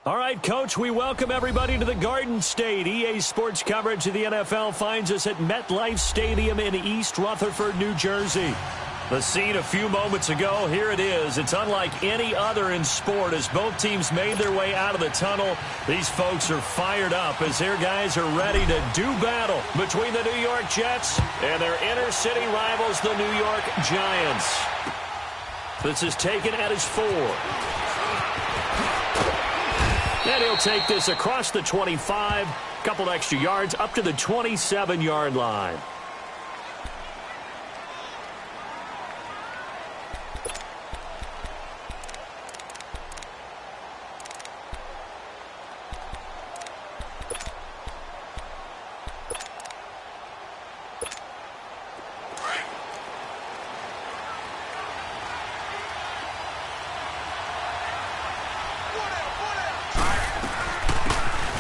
All right, Coach, we welcome everybody to the Garden State. EA Sports coverage of the NFL finds us at MetLife Stadium in East Rutherford, New Jersey. The scene a few moments ago, here it is. It's unlike any other in sport as both teams made their way out of the tunnel. These folks are fired up as their guys are ready to do battle between the New York Jets and their inner-city rivals, the New York Giants. This is taken at his 4. And he'll take this across the 25, couple extra yards up to the 27-yard line.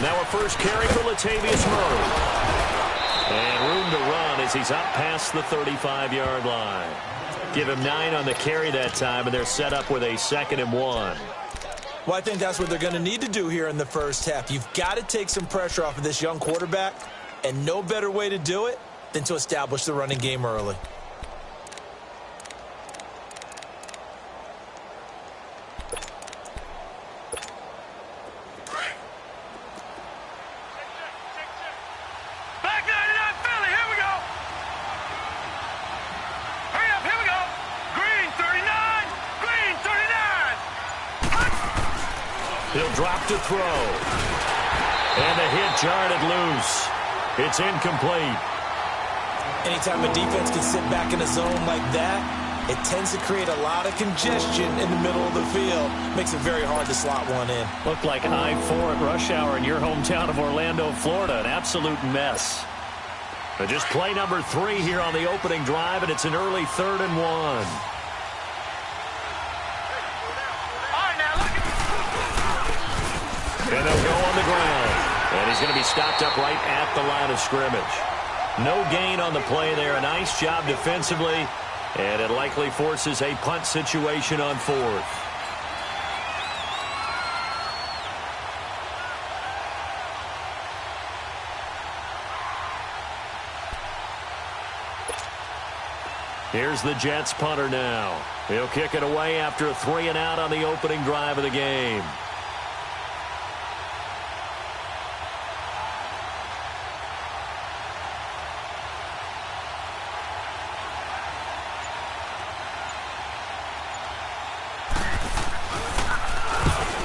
Now a first carry for Latavius Murray. And room to run as he's up past the 35-yard line. Give him 9 on the carry that time, and they're set up with a 2nd and 1. Well, I think that's what they're going to need to do here in the first half. You've got to take some pressure off of this young quarterback, and no better way to do it than to establish the running game early. He'll drop to throw. And the hit jarred it loose. It's incomplete. Anytime a defense can sit back in a zone like that, it tends to create a lot of congestion in the middle of the field. Makes it very hard to slot one in. Looked like I-4 at rush hour in your hometown of Orlando, Florida. An absolute mess. But just play number 3 here on the opening drive, and it's an early 3rd and 1. And they'll go on the ground. And he's going to be stopped up right at the line of scrimmage. No gain on the play there. A nice job defensively. And it likely forces a punt situation on 4th. Here's the Jets punter now. He'll kick it away after a 3-and-out on the opening drive of the game.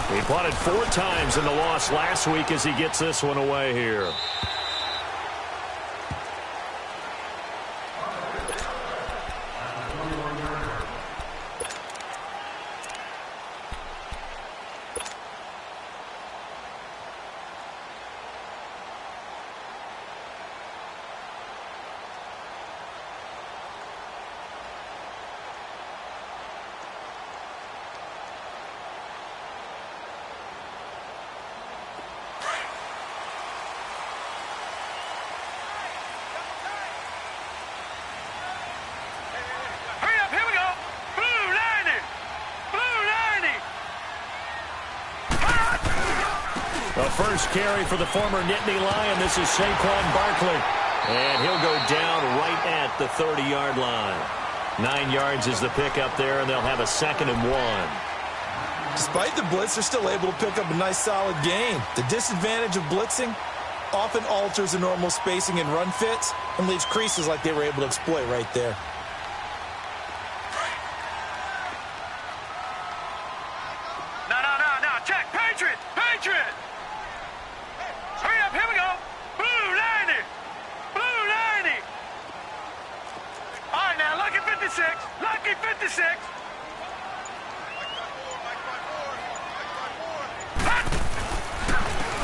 He punted 4 times in the loss last week as he gets this one away here. The first carry for the former Nittany Lion. This is Saquon Barkley. And he'll go down right at the 30-yard line. 9 yards is the pickup there, and they'll have a 2nd and 1. Despite the blitz, they're still able to pick up a nice solid gain. The disadvantage of blitzing often alters the normal spacing and run fits and leaves creases like they were able to exploit right there. No. Check. Patriot. Hurry up. Here we go. Blue 90. All right, now, lucky 56.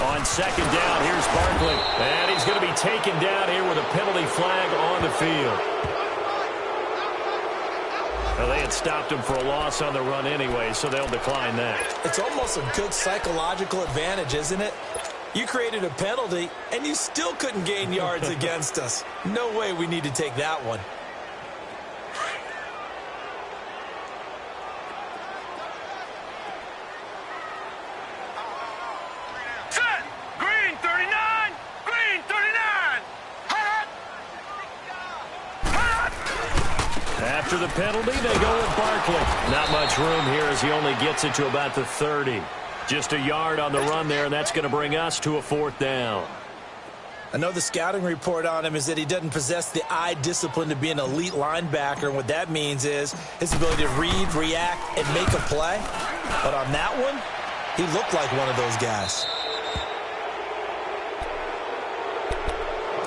On 2nd down, here's Barkley. And he's going to be taken down here with a penalty flag on the field. Well, they had stopped him for a loss on the run anyway, so they'll decline that. It's almost a good psychological advantage, isn't it? You created a penalty, and you still couldn't gain yards against us. No way we need to take that one. After the penalty, they go with Barkley. Not much room here as he only gets it to about the 30. Just a yard on the run there, and that's going to bring us to a 4th down. I know the scouting report on him is that he doesn't possess the eye discipline to be an elite linebacker, and what that means is his ability to read, react, and make a play. But on that one, he looked like one of those guys.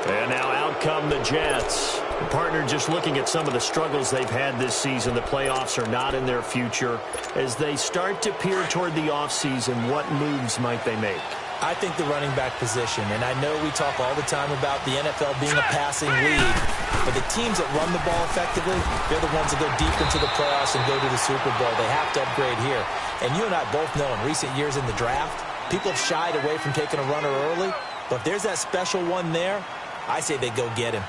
And now out come the Jets. Partner, just looking at some of the struggles they've had this season, the playoffs are not in their future. As they start to peer toward the offseason, what moves might they make? I think the running back position, and I know we talk all the time about the NFL being a passing league, but the teams that run the ball effectively, they're the ones that go deep into the playoffs and go to the Super Bowl. They have to upgrade here. And you and I both know in recent years in the draft, people have shied away from taking a runner early, but if there's that special one there, I say they go get him.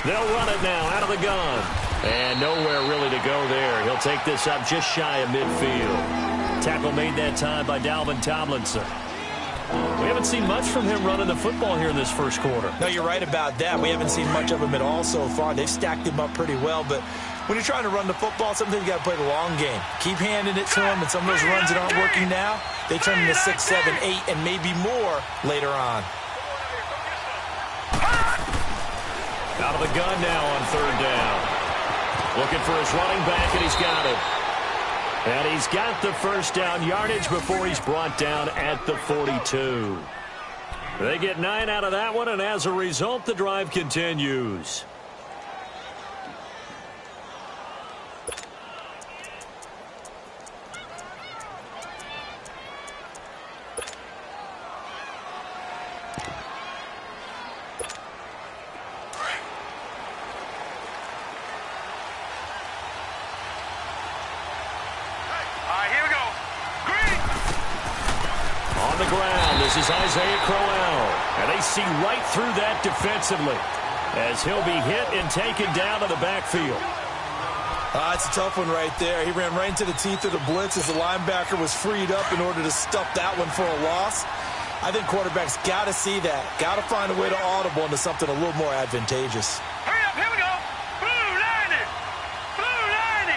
They'll run it now out of the gun. And nowhere really to go there. He'll take this up just shy of midfield. Tackle made that time by Dalvin Tomlinson. We haven't seen much from him running the football here in this first quarter. No, you're right about that. We haven't seen much of him at all so far. They've stacked him up pretty well, but when you're trying to run the football, sometimes you got to play the long game. Keep handing it to him, and some of those runs that aren't working now, they turn into 6, 7, 8, and maybe more later on. Out of the gun now on 3rd down. Looking for his running back, and he's got it. And he's got the first down yardage before he's brought down at the 42. They get 9 out of that one, and as a result, the drive continues. This is Isaiah Crowell, and they see right through that defensively as he'll be hit and taken down to the backfield. It's a tough one right there. He ran right into the teeth of the blitz as the linebacker was freed up in order to stuff that one for a loss. I think quarterbacks got to see that, got to find a way to audible into something a little more advantageous. Hurry up, here we go. Blue 90. Blue 90.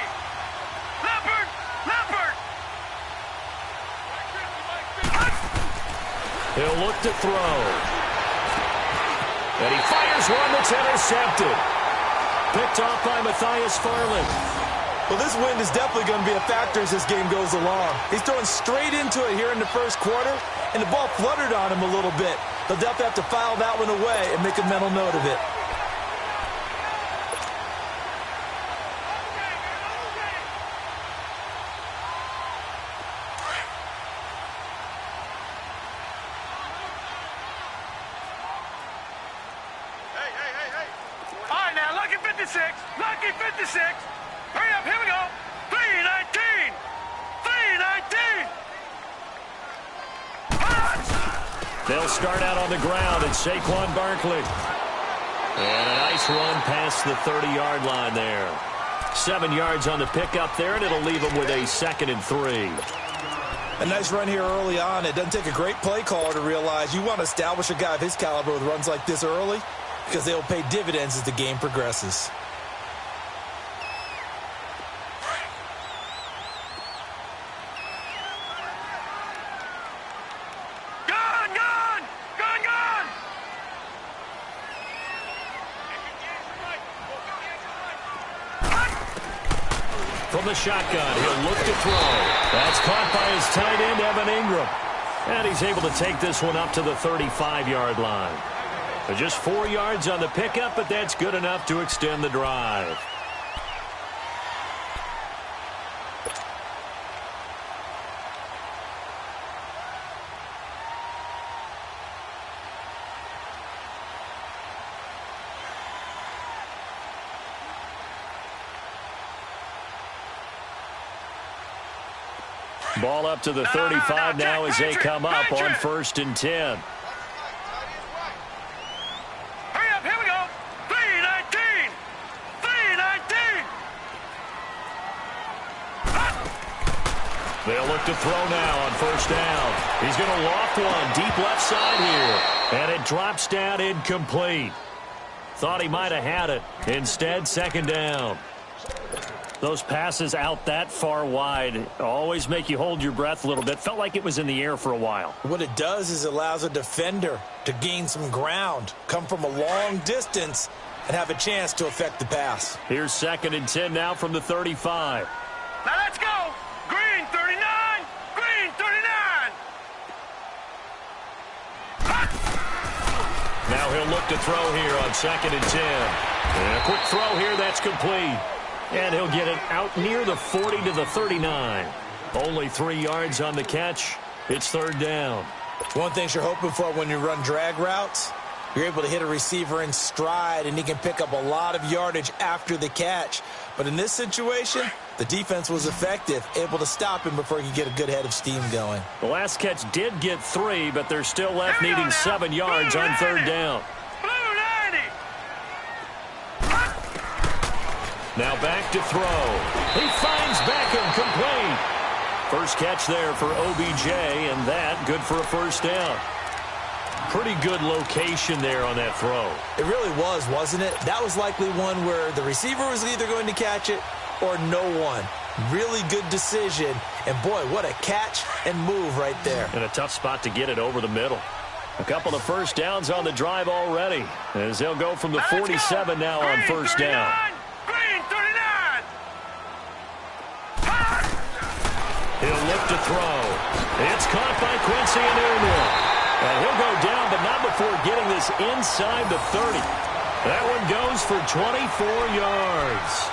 Leopard. Leopard. He'll look to throw. And he fires one that's intercepted. Picked off by Matthias Farley. Well, this wind is definitely going to be a factor as this game goes along. He's throwing straight into it here in the first quarter, and the ball fluttered on him a little bit. He'll definitely have to file that one away and make a mental note of it. Lucky 56. Hurry up, here we go. 319. 319. They'll start out on the ground and Saquon Barkley. And a nice run past the 30-yard line there. 7 yards on the pickup there, and it'll leave them with a 2nd and 3. A nice run here early on. It doesn't take a great play caller to realize you want to establish a guy of his caliber with runs like this early because they will pay dividends as the game progresses. From the shotgun, he'll look to throw. That's caught by his tight end, Evan Ingram. And he's able to take this one up to the 35-yard line. So just 4 yards on the pickup, but that's good enough to extend the drive. Ball up to the 35 now as they come up on 1st and 10. Hurry up, here we go. 319. 319. They'll look to throw now on first down. He's going to loft one deep left side here. And it drops down incomplete. Thought he might have had it. Instead, second down. Those passes out that far wide always make you hold your breath a little bit. Felt like it was in the air for a while. What it does is it allows a defender to gain some ground, come from a long distance, and have a chance to affect the pass. Here's 2nd and 10 now from the 35. Now let's go. Green 39. Green 39. Now he'll look to throw here on 2nd and 10. And a quick throw here, that's complete. And he'll get it out near the 40 to the 39. Only 3 yards on the catch. It's third down. One thing you're hoping for when you run drag routes, you're able to hit a receiver in stride, and he can pick up a lot of yardage after the catch. But in this situation, the defense was effective, able to stop him before he could get a good head of steam going. The last catch did get 3, but they're still left needing 7 yards on third down. Now back to throw. He finds Beckham complete. First catch there for OBJ, and that good for a first down. Pretty good location there on that throw. It really was, wasn't it? That was likely one where the receiver was either going to catch it or no one. Really good decision. And, boy, what a catch and move right there. And a tough spot to get it over the middle. A couple of first downs on the drive already, as they'll go from the 47 now on first down. He'll look to throw. It's caught by Quincy Enunwa. And he'll go down, but not before getting this inside the 30. That one goes for 24 yards.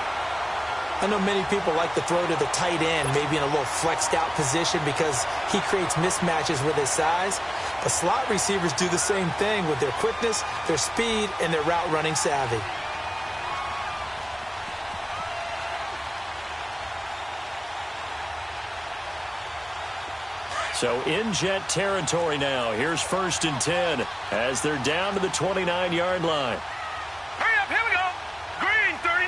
I know many people like to throw to the tight end, maybe in a little flexed out position because he creates mismatches with his size. But slot receivers do the same thing with their quickness, their speed, and their route running savvy. So in Jet territory now. Here's 1st and 10 as they're down to the 29-yard line. Hurry up, here we go. Green 39.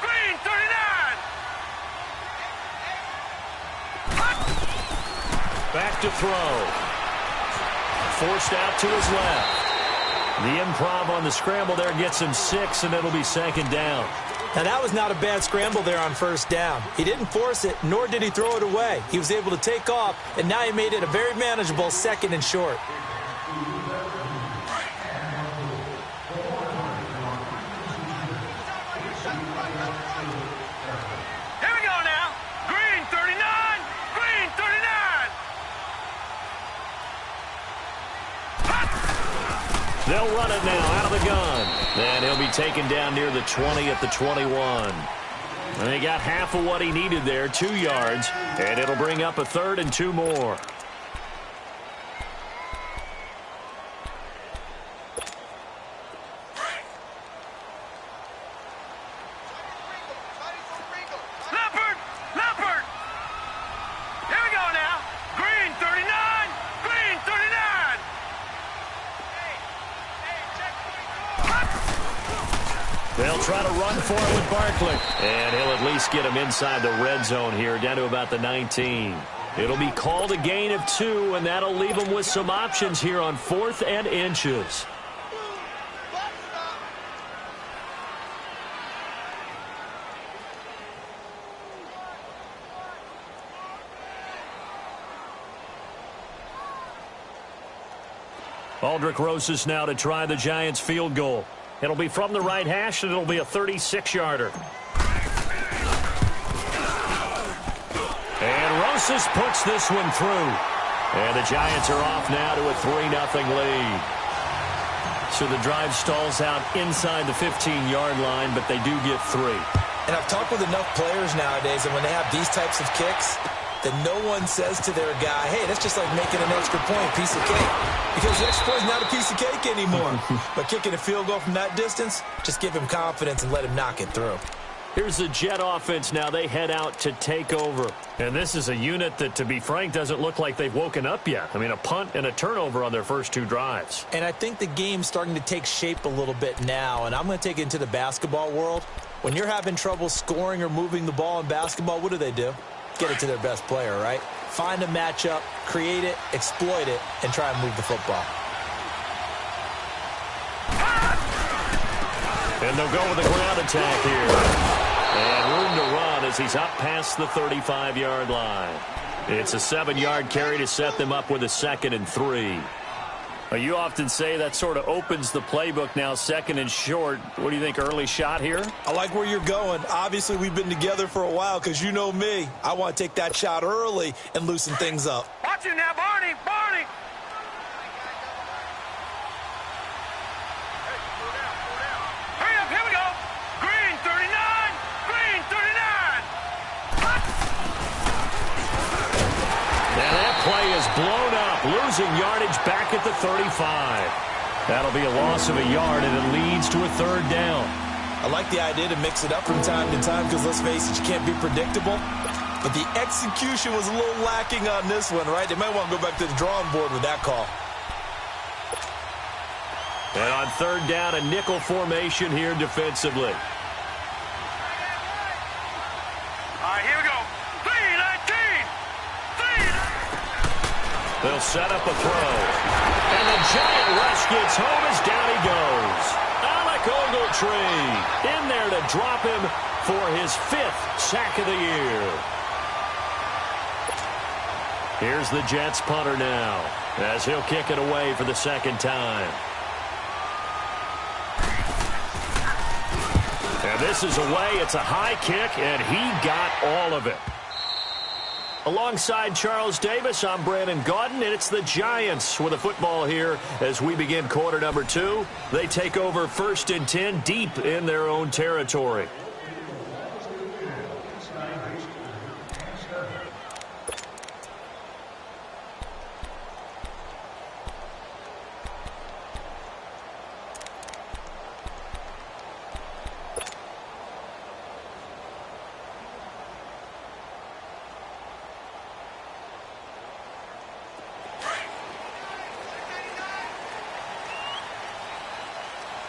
Green 39. Back to throw. Forced out to his left. The improv on the scramble there gets him 6, and it'll be second down. Now, that was not a bad scramble there on first down. He didn't force it, nor did he throw it away. He was able to take off, and now he made it a very manageable 2nd and short. Here we go now. Green 39. Green 39. They'll run it now out of the gun. And he'll be taken down near the 20 at the 21. And he got half of what he needed there, 2 yards. And it'll bring up a 3rd and 2 more. Leopard. Leopard. Here we go now. Green 39. Green 39. They'll try to run for it with Barkley. And he'll at least get him inside the red zone here, down to about the 19. It'll be called a gain of 2, and that'll leave him with some options here on 4th and inches. Aldrick Rosas now to try the Giants field goal. It'll be from the right hash, and it'll be a 36-yarder. And Rosas puts this one through. And the Giants are off now to a 3-0 lead. So the drive stalls out inside the 15-yard line, but they do get 3. And I've talked with enough players nowadays, and when they have these types of kicks, that no one says to their guy, hey, that's just like making an extra point, piece of cake. Because the extra point is not a piece of cake anymore. But kicking a field goal from that distance, just give him confidence and let him knock it through. Here's the Jet offense now. They head out to take over. And this is a unit that, to be frank, doesn't look like they've woken up yet. I mean, a punt and a turnover on their first 2 drives. And I think the game's starting to take shape a little bit now. And I'm going to take it into the basketball world. When you're having trouble scoring or moving the ball in basketball, what do? get it to their best player, right? Find a matchup, create it, exploit it, and try and move the football. And they'll go with the ground attack here. And room to run as he's up past the 35-yard line. It's a 7-yard carry to set them up with a 2nd and 3. You often say that sort of opens the playbook now, 2nd and short. What do you think, early shot here? I like where you're going. Obviously, we've been together for a while because you know me. I want to take that shot early and loosen things up. Watch him now, Barney. Barney. Hurry up, here we go. Green 39. Green 39. Now that play is blown up, losing yardage back at the 35. That'll be a loss of a yard, and it leads to a 3rd down. I like the idea to mix it up from time to time because, let's face it, you can't be predictable. But the execution was a little lacking on this one, right? They might want to go back to the drawing board with that call. And on 3rd down, a nickel formation here defensively. All right, here we go. 3-19. They'll set up a throw. And the giant rush gets home as down he goes. Alec Ogletree in there to drop him for his 5th sack of the year. Here's the Jets punter now as he'll kick it away for the 2nd time. And this is away. It's a high kick, and he got all of it. Alongside Charles Davis, I'm Brandon Gaudin, and it's the Giants with a football here as we begin quarter number 2. They take over 1st and 10 deep in their own territory.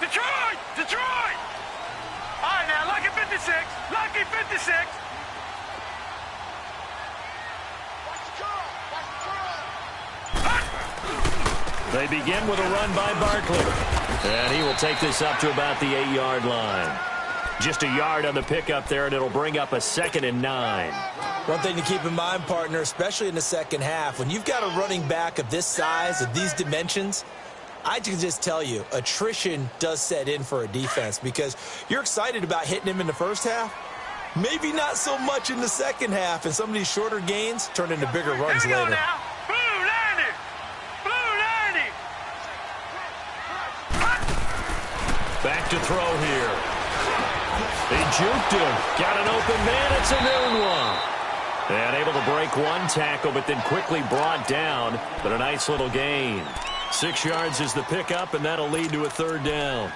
Detroit! Detroit! All right, now, lucky 56. Lucky 56. They begin with a run by Barkley. And he will take this up to about the 8-yard line. Just a yard on the pickup there, and it'll bring up a 2nd and 9. One thing to keep in mind, partner, especially in the second half, when you've got a running back of this size, of these dimensions, I can just tell you, attrition does set in for a defense because you're excited about hitting him in the first half. Maybe not so much in the second half, and some of these shorter gains turn into bigger runs Here we go later. now. Blue 90. Blue 90. Back to throw here. They juked him. Got an open man. It's a noon one. And able to break one tackle, but then quickly brought down. But a nice little gain. 6 yards is the pickup, and that'll lead to a 3rd down.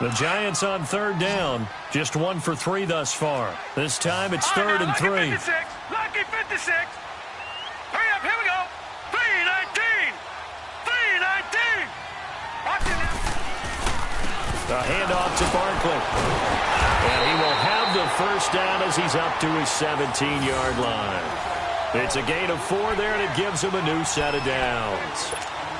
The Giants on 3rd down. Just 1 for 3 thus far. This time it's 3rd and 3. Lucky 56. Lucky 56. Hurry up, here we go. 3-19. 3-19. Watch it now. A handoff to Barkley. And he will have the 1st down as he's up to his 17-yard line. It's a gain of 4 there, and it gives him a new set of downs.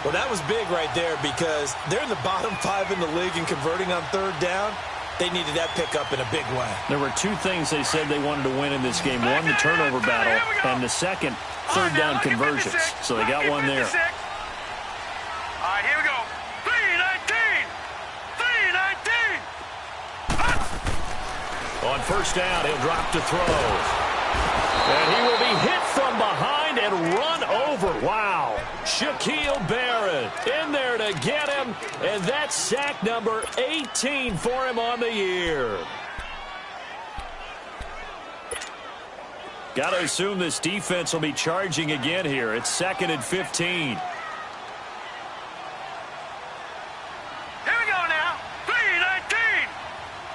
Well, that was big right there because they're in the bottom 5 in the league in converting on 3rd down. They needed that pickup in a big way. There were 2 things they said they wanted to win in this game. One, the turnover battle, and the second, 3rd down conversions. So they got one there. All right, here we go. 3-19. 3-19. On 1st down, he'll drop to throw. And he will be hit from behind and run over. Wow. Shaquille Barrett in there to get him. And that's sack number 18 for him on the year. Got to assume this defense will be charging again here. It's 2nd and 15. Here we go now. 3-19.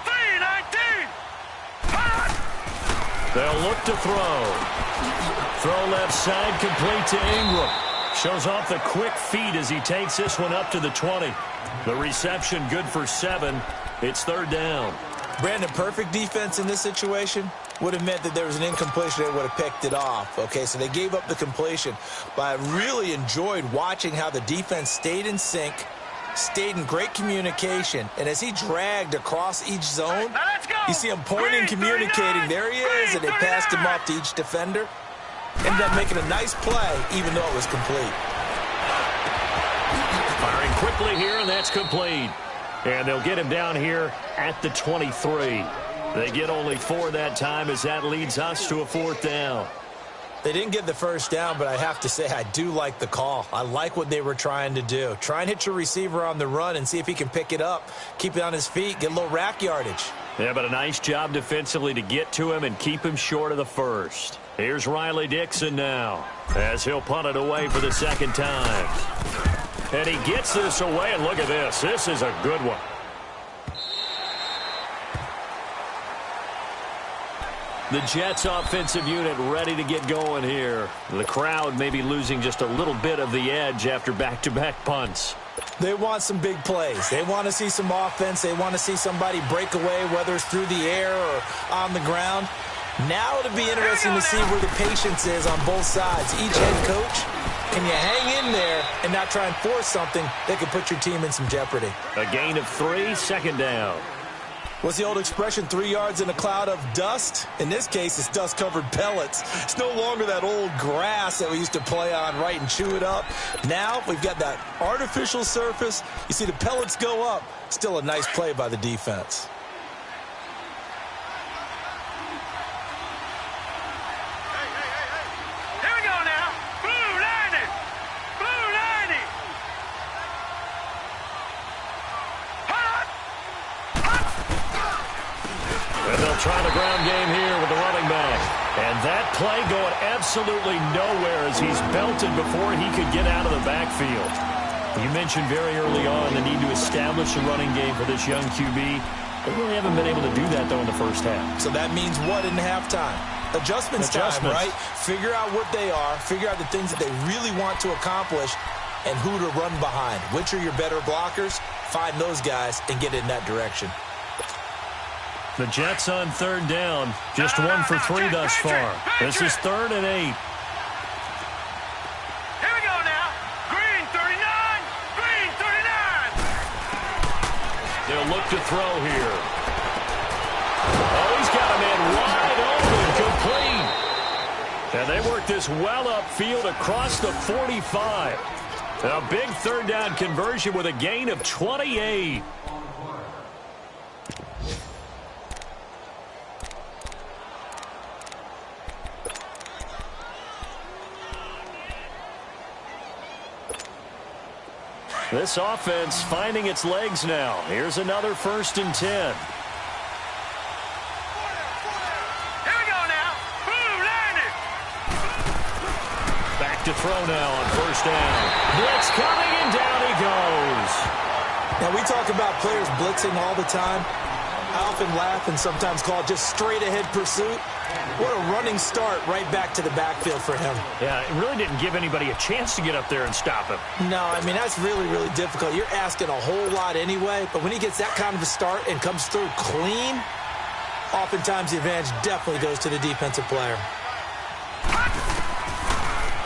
3-19. They'll look to throw. Throw left side, complete to Ingram. Shows off the quick feet as he takes this one up to the 20. The reception good for 7. It's third down. Brandon, perfect defense in this situation would have meant that there was an incompletion. They would have picked it off. Okay, so they gave up the completion. But I really enjoyed watching how the defense stayed in sync, stayed in great communication. And as he dragged across each zone, you see him pointing, communicating. There he is, and they passed him off to each defender. Ended up making a nice play, even though it was complete. Firing quickly here, and that's complete. And they'll get him down here at the 23. They get only 4 that time as that leads us to a 4th down. They didn't get the first down, but I have to say I do like the call. I like what they were trying to do. Try and hit your receiver on the run and see if he can pick it up, keep it on his feet, get a little rack yardage. Yeah, but a nice job defensively to get to him and keep him short of the first. Here's Riley Dixon now as he'll punt it away for the second time. And he gets this away, and look at this. This is a good one. The Jets offensive unit ready to get going here. The crowd may be losing just a little bit of the edge after back-to-back punts. They want some big plays. They want to see some offense. They want to see somebody break away, whether it's through the air or on the ground. Now it'll be interesting to see where the patience is on both sides. Each head coach, can you hang in there and not try and force something that could put your team in some jeopardy? A gain of 3, second down. What's the old expression, 3 yards in a cloud of dust? In this case, it's dust-covered pellets. It's no longer that old grass that we used to play on, right, and chew it up. Now we've got that artificial surface. You see the pellets go up. Still a nice play by the defense. Trying the ground game here with the running back. And that play going absolutely nowhere as he's belted before he could get out of the backfield. You mentioned very early on the need to establish a running game for this young QB. They really haven't been able to do that, though, in the first half. So that means what in halftime? Adjustments time, right? Figure out what they are. Figure out the things that they really want to accomplish and who to run behind. Which are your better blockers? Find those guys and get in that direction. The Jets on third down. Just 1 for 3 thus far. This is 3rd and 8. Here we go now. Green 39. Green 39. They'll look to throw here. Oh, he's got a man wide open. Complete. And they work this well upfield across the 45. A big third down conversion with a gain of 28. This offense finding its legs now. Here's another 1st and 10. Here we go now. Blue landed. Back to throw now on 1st down. Blitz coming, and down he goes. Now, we talk about players blitzing all the time. I often laugh and sometimes call it just straight-ahead pursuit. What a running start right back to the backfield for him. Yeah, it really didn't give anybody a chance to get up there and stop him. No, I mean, that's really, really difficult. You're asking a whole lot anyway, but when he gets that kind of a start and comes through clean, oftentimes the advantage definitely goes to the defensive player.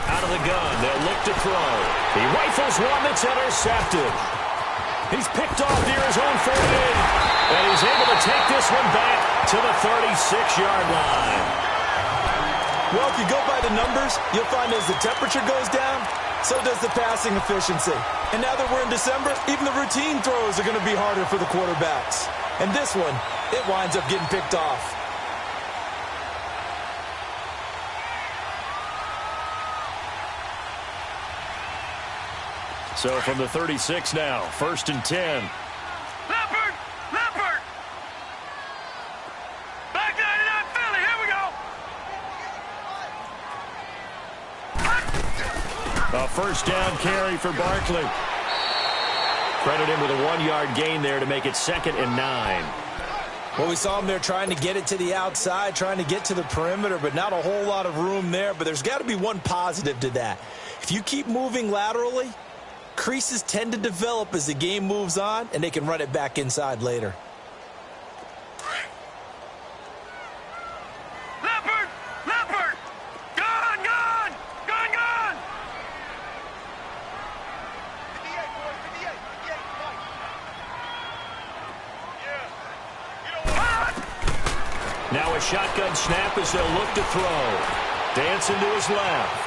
Out of the gun, they'll look to throw. He rifles one that's intercepted. He's picked off near his own 48, and he's able to take this one back to the 36-yard line. Well, if you go by the numbers, you'll find as the temperature goes down, so does the passing efficiency. And now that we're in December, even the routine throws are going to be harder for the quarterbacks. And this one, it winds up getting picked off. So from the 36 now, 1st and 10. Leopard! Leopard! Back 99 Philly, here we go! A 1st down carry for Barkley. Credit him with a 1-yard gain there to make it 2nd and 9. Well, we saw him there trying to get it to the outside, trying to get to the perimeter, but not a whole lot of room there. But there's got to be one positive to that. If you keep moving laterally, creases tend to develop as the game moves on, and they can run it back inside later. Now a shotgun snap as they'll look to throw. Dancing to his left.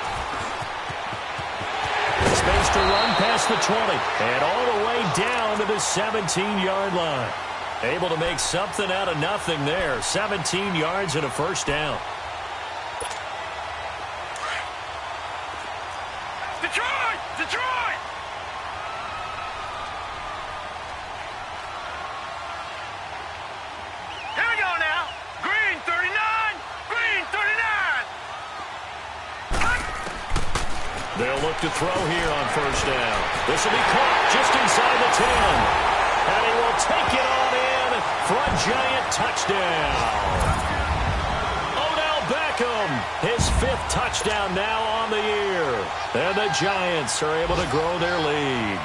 Space to run past the 20. And all the way down to the 17-yard line. Able to make something out of nothing there. 17 yards and a first down. Detroit! Detroit! Here we go now. Green 39. Green 39. They'll look to throw here on first down. This will be caught just inside the 10. And he will take it on in for a giant touchdown. Odell Beckham, his 5th touchdown now on the year. And the Giants are able to grow their lead.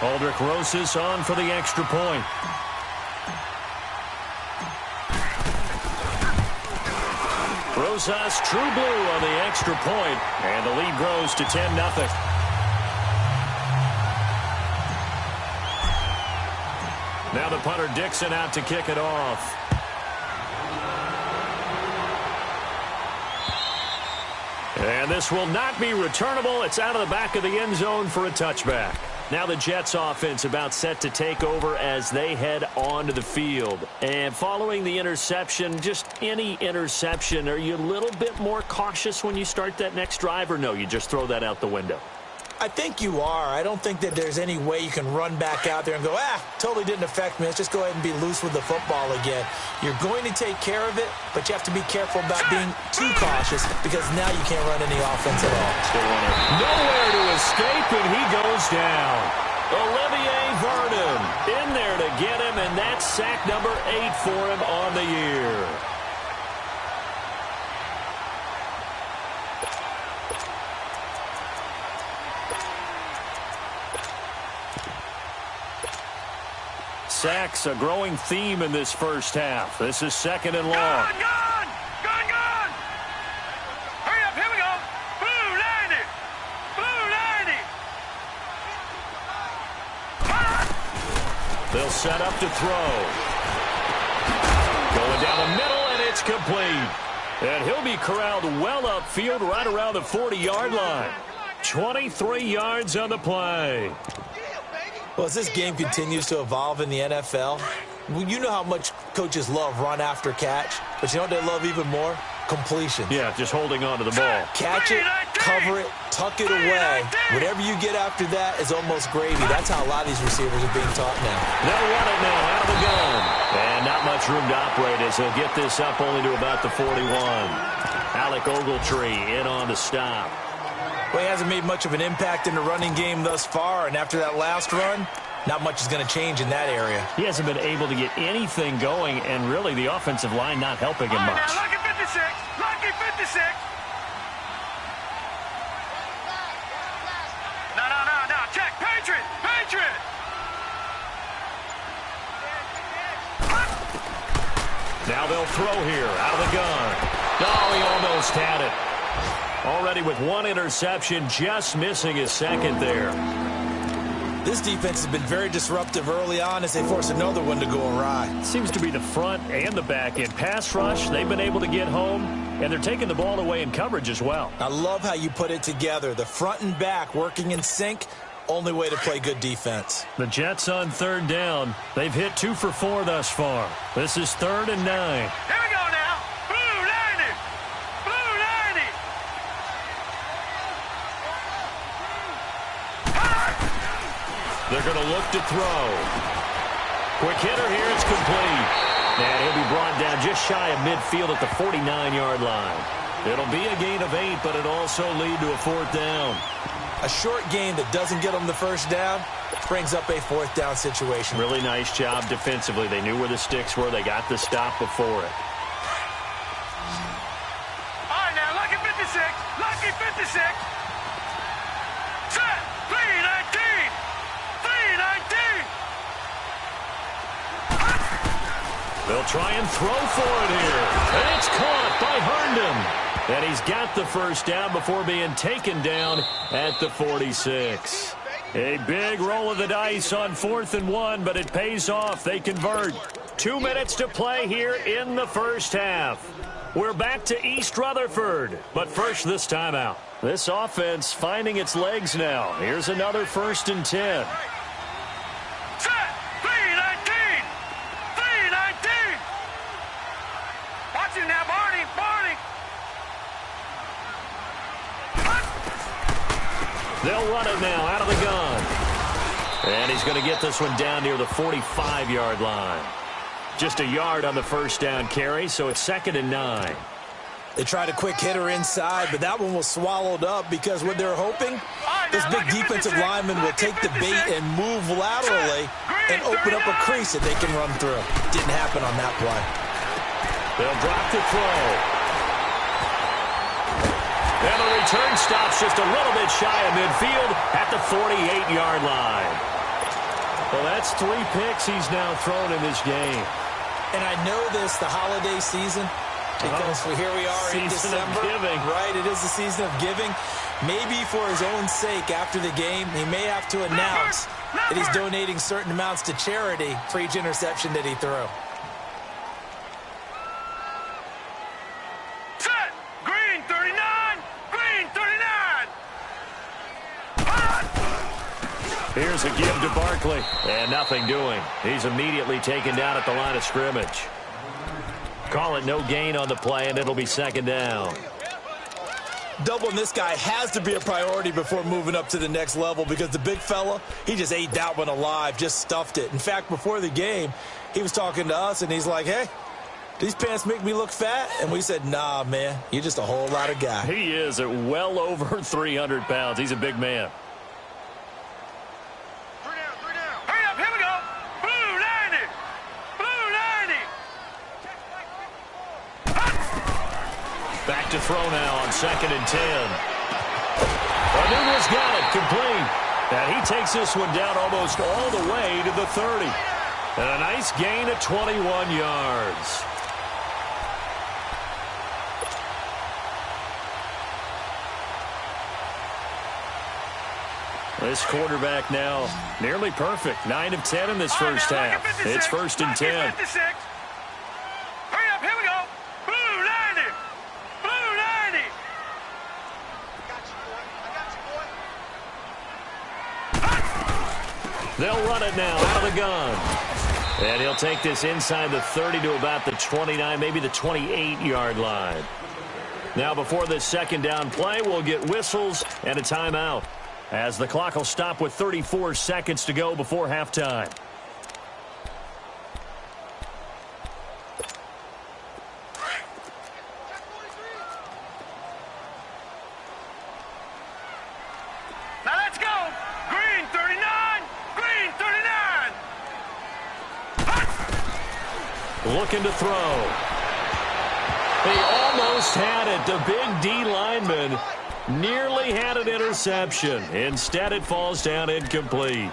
Aldrick Rosas on for the extra point. Rosas, true blue on the extra point, and the lead grows to 10-0. Now the punter Dixon out to kick it off. And this will not be returnable. It's out of the back of the end zone for a touchback. Now the Jets offense about set to take over as they head onto the field. And following the interception, just any interception, are you a little bit more cautious when you start that next drive, or no, you just throw that out the window? I think you are. I don't think that there's any way you can run back out there and go, totally didn't affect me. Let's just go ahead and be loose with the football again. You're going to take care of it, but you have to be careful about being too cautious because now you can't run any offense at all. Nowhere to escape, and he goes down. Olivier Vernon in there to get him, and that's sack number 8 for him on the year. Sacks, a growing theme in this first half. This is 2nd and long. Gone! Hurry up, here we go. Blue 90. Blue 90. They'll set up to throw. Going down the middle, and it's complete. And he'll be corralled well upfield right around the 40-yard line. 23 yards on the play. Well, as this game continues to evolve in the NFL, you know how much coaches love run after catch, but you know what they love even more? Completions. Yeah, just holding on to the ball. Catch it, cover it, tuck it away. Whatever you get after that is almost gravy. That's how a lot of these receivers are being taught now. They'll run it now out of the gun. And not much room to operate as he'll get this up only to about the 41. Alec Ogletree in on the stop. Well, he hasn't made much of an impact in the running game thus far, and after that last run, not much is going to change in that area. He hasn't been able to get anything going, and really the offensive line not helping him much. Now, lucky 56. Lucky 56. No. Check. Patriot. Now they'll throw here out of the gun. Oh, he almost had it. Already with one interception, just missing his 2nd there. This defense has been very disruptive early on as they force another one to go awry. Seems to be the front and the back end. Pass rush, they've been able to get home, and they're taking the ball away in coverage as well. I love how you put it together. The front and back working in sync, only way to play good defense. The Jets on 3rd down. They've hit 2 for 4 thus far. This is 3rd and 9. Here we go now. Blue 90. Blue 90. They're going to look to throw. Quick hitter here. It's complete. And he'll be brought down just shy of midfield at the 49-yard line. It'll be a gain of 8, but it'll also lead to a 4th down. A short game that doesn't get them the first down brings up a 4th down situation. Really nice job defensively. They knew where the sticks were. They got the stop before it. All right, now, lucky 56. Lucky 56. Set. 319. 319. They'll try and throw for it here. And it's caught by Herndon. And he's got the first down before being taken down at the 46. A big roll of the dice on 4th and 1, but it pays off. They convert. 2 minutes to play here in the first half. We're back to East Rutherford, but first this timeout. This offense finding its legs now. Here's another 1st and 10. Set. 3-19. 3-19. Watch it now, Barney. They'll run it now out of the gun. And he's going to get this one down near the 45-yard line. Just a yard on the first down carry, so it's 2nd and 9. They tried a quick hitter inside, but that one was swallowed up because what they're hoping, this big defensive lineman will take the bait and move laterally and open up a crease that they can run through. Didn't happen on that play. They'll drop the throw. And the return stops just a little bit shy of midfield at the 48-yard line. Well, that's 3 picks he's now thrown in this game. And I know this, the holiday season, because here we are in December. Right, it is the season of giving. Maybe for his own sake after the game, he may have to announce that he's donating certain amounts to charity for each interception that he threw. Set. Green 39. Green 39. Here's a give to Barkley, and nothing doing. He's immediately taken down at the line of scrimmage. Call it no gain on the play, and it'll be 2nd down. Doubling this guy has to be a priority before moving up to the next level because the big fella, he just ate that one alive, just stuffed it. In fact, before the game, he was talking to us, and he's like, hey, these pants make me look fat? And we said, nah, man, you're just a whole lot of guy. He is at well over 300 pounds. He's a big man. Back to throw now on 2nd and 10. Anunu's got it, complete. And he takes this one down almost all the way to the 30. And a nice gain of 21 yards. This quarterback now nearly perfect. 9 of 10 in this first half. It's 1st and 10. They'll run it now out of the gun. And he'll take this inside the 30 to about the 29, maybe the 28-yard line. Now before this 2nd down play, we'll get whistles and a timeout, as the clock will stop with 34 seconds to go before halftime. Looking to throw. He almost had it. The big D lineman nearly had an interception. Instead, it falls down incomplete.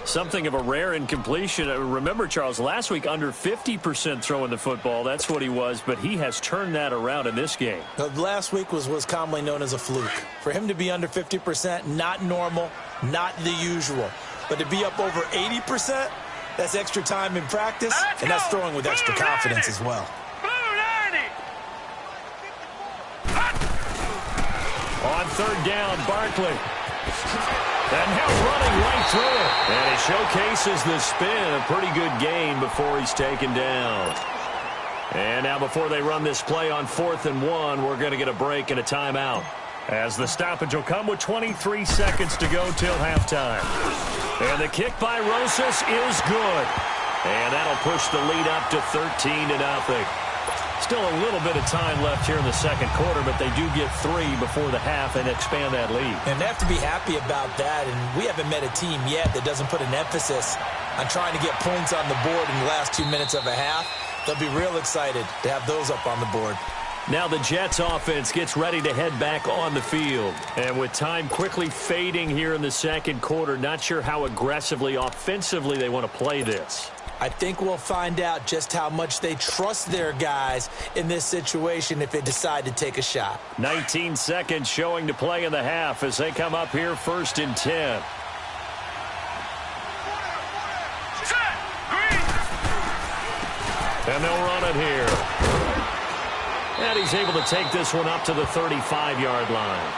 Something of a rare incompletion. Remember, Charles, last week under 50% throwing the football. That's what he was, but he has turned that around in this game. Last week was commonly known as a fluke. For him to be under 50%, not normal, not the usual. But to be up over 80%, that's extra time in practice, and that's throwing with extra confidence as well. On 3rd down, Barkley. And now running right through it. And he showcases the spin. A pretty good gain before he's taken down. And now before they run this play on 4th and 1, we're going to get a break and a timeout, as the stoppage will come with 23 seconds to go till halftime. And the kick by Rosas is good. And that'll push the lead up to 13-0. Still a little bit of time left here in the second quarter, but they do get 3 before the half and expand that lead. And they have to be happy about that. And we haven't met a team yet that doesn't put an emphasis on trying to get points on the board in the last 2 minutes of a half. They'll be real excited to have those up on the board. Now the Jets offense gets ready to head back on the field. And with time quickly fading here in the second quarter, not sure how aggressively, offensively they want to play this. I think we'll find out just how much they trust their guys in this situation if they decide to take a shot. 19 seconds showing to play in the half as they come up here 1st and 10. And they'll run it here. And he's able to take this one up to the 35-yard line.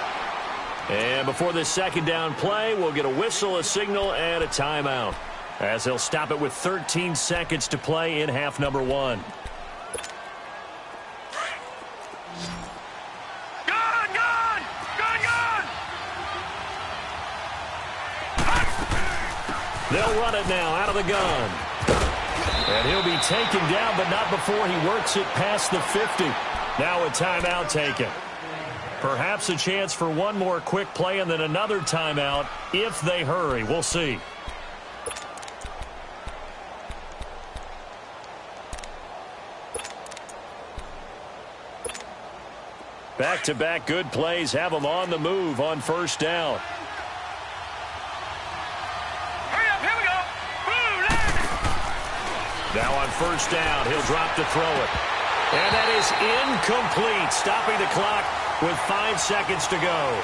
And before this second down play, we'll get a whistle, a signal, and a timeout, as they'll stop it with 13 seconds to play in half number 1. They'll run it now out of the gun. And he'll be taken down, but not before he works it past the 50. Now a timeout taken. Perhaps a chance for one more quick play and then another timeout if they hurry. We'll see. Back-to-back good plays have them on the move on first down. Now on first down, he'll drop to throw it. And that is incomplete, stopping the clock with 5 seconds to go.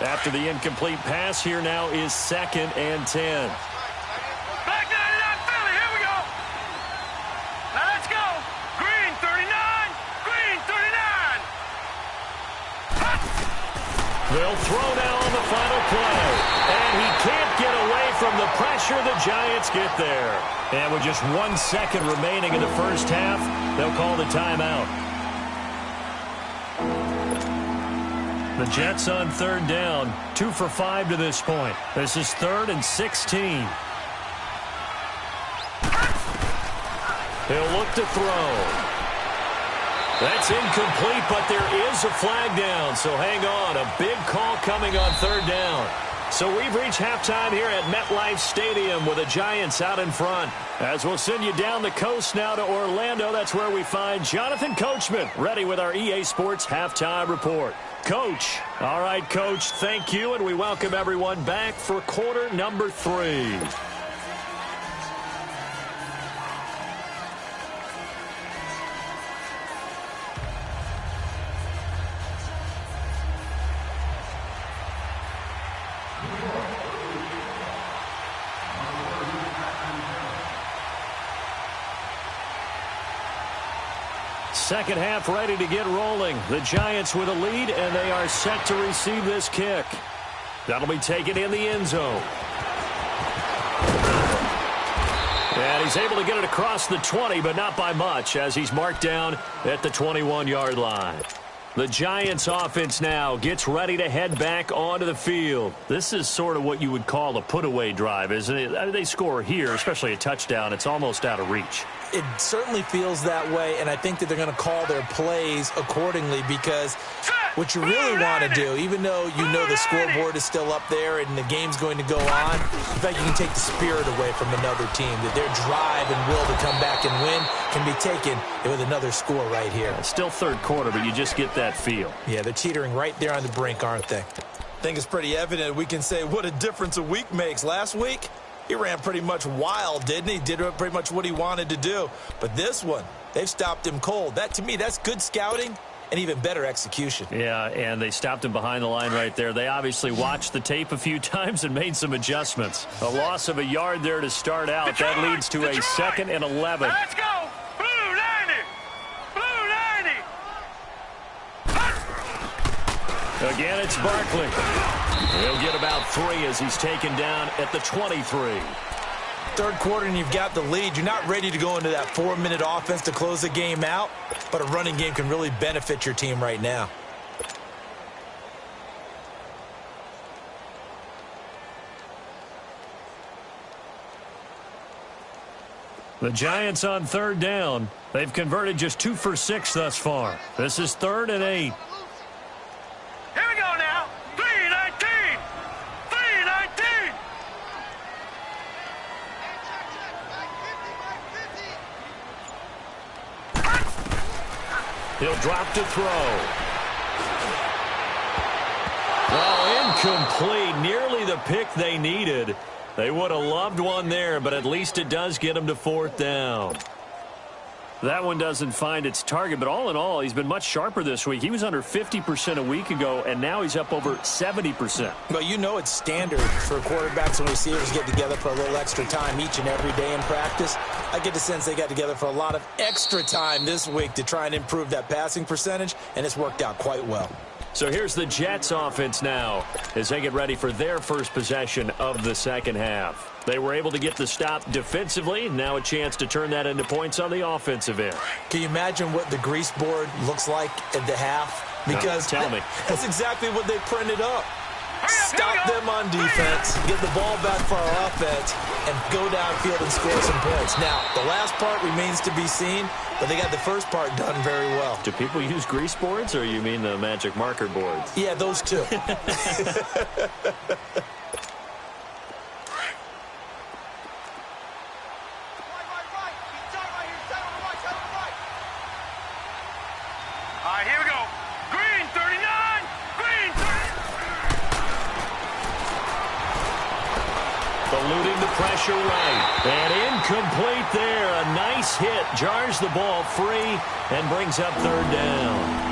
After the incomplete pass, here now is 2nd and 10. They'll throw now on the final play. And he can't get away from the pressure. The Giants get there. And with just 1 second remaining in the first half, they'll call the timeout. The Jets on third down. 2 for 5 to this point. This is 3rd and 16. He'll look to throw. That's incomplete, but there is a flag down, so hang on. A big call coming on third down. So we've reached halftime here at MetLife Stadium with the Giants out in front. As we'll send you down the coast now to Orlando, that's where we find Jonathan Coachman, ready with our EA Sports Halftime Report. Coach. All right, Coach, thank you, and we welcome everyone back for quarter number 3. Second half ready to get rolling. The Giants with a lead, and they are set to receive this kick. That'll be taken in the end zone. And he's able to get it across the 20, but not by much, as he's marked down at the 21-yard line. The Giants offense now gets ready to head back onto the field. This is sort of what you would call a put-away drive, isn't it? I mean, they score here, especially a touchdown. It's almost out of reach. It certainly feels that way, and I think that they're going to call their plays accordingly, because what you really want to do, even though you know the scoreboard is still up there and the game's going to go on, in fact, you can take the spirit away from another team, that their drive and will to come back and win can be taken with another score right here. It's still third quarter, but you just get that feel. Yeah, they're teetering right there on the brink, aren't they? I think it's pretty evident we can say what a difference a week makes. Last week, he ran pretty much wild, didn't he? Did pretty much what he wanted to do. But this one, they've stopped him cold. That, to me, that's good scouting and even better execution. Yeah, and they stopped him behind the line right there. They obviously watched the tape a few times and made some adjustments. A loss of a yard there to start out. Detroit, that leads to a 2nd and 11. Now let's go. Blue 90. Blue 90. Again, it's Barkley. He'll get about 3 as he's taken down at the 23. Third quarter and you've got the lead. You're not ready to go into that 4-minute offense to close the game out, but a running game can really benefit your team right now. The Giants on third down. They've converted just 2 for 6 thus far. This is 3rd and 8. Here we go now. 3-19. 3-19. He'll drop to throw. Oh, incomplete. Nearly the pick they needed. They would have loved one there, but at least it does get them to 4th down. That one doesn't find its target, but all in all, he's been much sharper this week. He was under 50% a week ago, and now he's up over 70%. Well, you know it's standard for quarterbacks and receivers get together for a little extra time each and every day in practice. I get the sense they got together for a lot of extra time this week to try and improve that passing percentage, and it's worked out quite well. So here's the Jets offense now as they get ready for their first possession of the second half. They were able to get the stop defensively. Now a chance to turn that into points on the offensive end. Can you imagine what the grease board looks like at the half? Because tell me. That's exactly what they printed up. Stop them on defense, get the ball back for our offense, and go downfield and score some points. Now, the last part remains to be seen, but they got the first part done very well. Do people use grease boards, or you mean the magic marker boards? Yeah, those two. Here we go. Green 39. Green 39. Eluding the pressure right. And incomplete there. A nice hit. Jars the ball free and brings up 3rd down.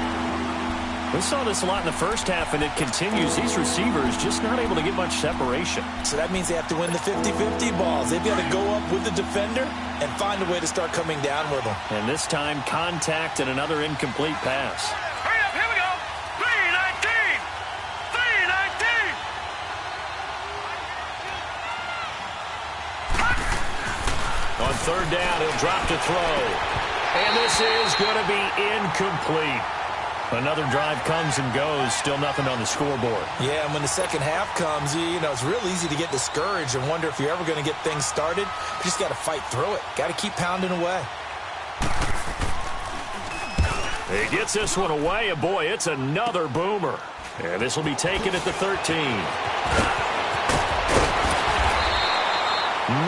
We saw this a lot in the first half, and it continues. These receivers just not able to get much separation. So that means they have to win the 50-50 balls. They've got to go up with the defender and find a way to start coming down with them. And this time, contact and another incomplete pass. Hurry up, here we go. 319. 319. On 3rd down, he'll drop to throw. And this is going to be incomplete. Another drive comes and goes. Still nothing on the scoreboard. Yeah, and when the second half comes, you know, it's real easy to get discouraged and wonder if you're ever going to get things started. You just got to fight through it. Got to keep pounding away. He gets this one away, and boy, it's another boomer. And this will be taken at the 13.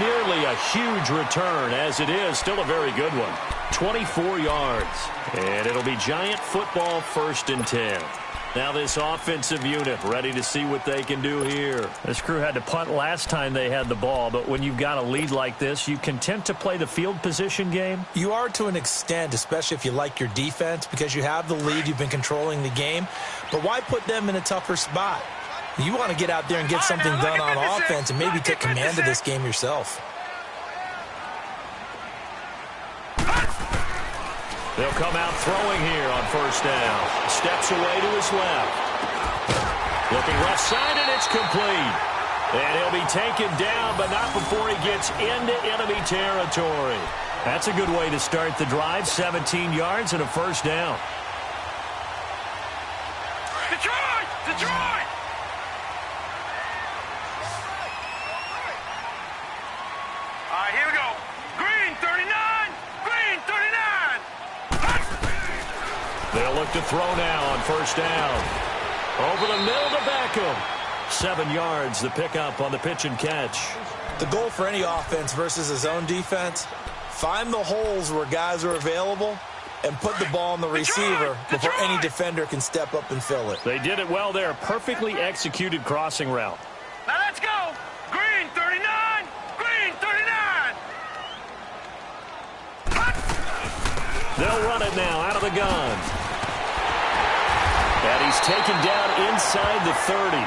Nearly a huge return, as it is. Still a very good one. 24 yards. And it'll be Giant football 1st and 10. Now this offensive unit ready to see what they can do here. This crew had to punt last time they had the ball, but when you've got a lead like this, you content to play the field position game? You are to an extent, especially if you like your defense, because you have the lead, you've been controlling the game. But why put them in a tougher spot? You want to get out there and get something done on offense and maybe take command of this game yourself. They'll come out throwing here on 1st down. Steps away to his left. Looking left side, and it's complete. And he'll be taken down, but not before he gets into enemy territory. That's a good way to start the drive. 17 yards and a 1st down. Detroit! Detroit! Here we go. Green 39. Green 39. They'll look to throw now on 1st down. Over the middle to Beckham. 7 yards, the pickup on the pitch and catch. The goal for any offense versus a zone defense, find the holes where guys are available and put the ball on the receiver before any defender can step up and fill it. They did it well there. Perfectly executed crossing route. Now let's go. Green 39. Green 39. They'll run it now out of the gun. And he's taken down inside the 30.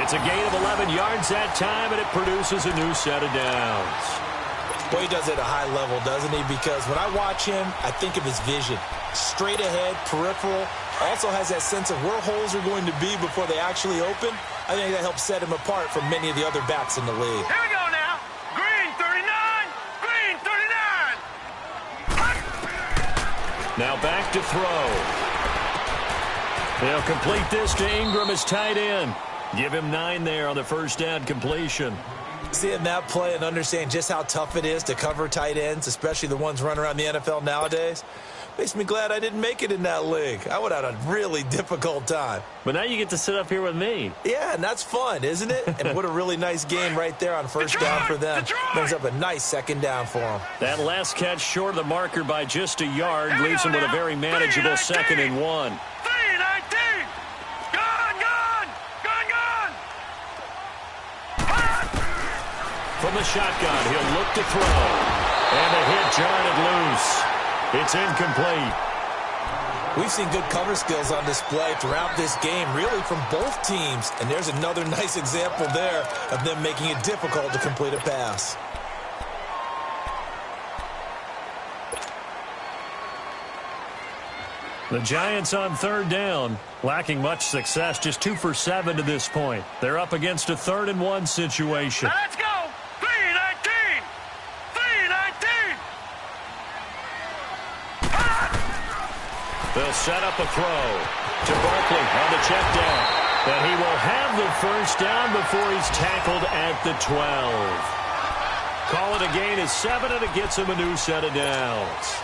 It's a gain of 11 yards that time, and it produces a new set of downs. Boy, he does it at a high level, doesn't he? Because when I watch him, I think of his vision. Straight ahead, peripheral. Also has that sense of where holes are going to be before they actually open. I think that helps set him apart from many of the other backs in the league. Here we go now. Green 39. Green 39. Now back to throw. They'll complete this to Ingram as tight end. Give him 9 there on the 1st down completion. Seeing that play and understand just how tough it is to cover tight ends, especially the ones running around the NFL nowadays, makes me glad I didn't make it in that league. I would have had a really difficult time. But now you get to sit up here with me. Yeah, and that's fun, isn't it? And what a really nice game right there on 1st down for them. Brings up a nice 2nd down for them. That last catch short of the marker by just a yard leaves them with a very manageable 2nd and 1. 319. Gone, gone. Gone, gone. from the shotgun. He'll look to throw. And the hit jarred loose. It's incomplete. We've seen good cover skills on display throughout this game, really from both teams. And there's another nice example there of them making it difficult to complete a pass. The Giants on third down, lacking much success, just 2 for 7 to this point. They're up against a 3rd-and-1 situation. Now let's go. 3-19. 3-19. They'll set up a throw to Barkley on the check down. And he will have the first down before he's tackled at the 12. Call it a gain of 7, and it gets him a new set of downs.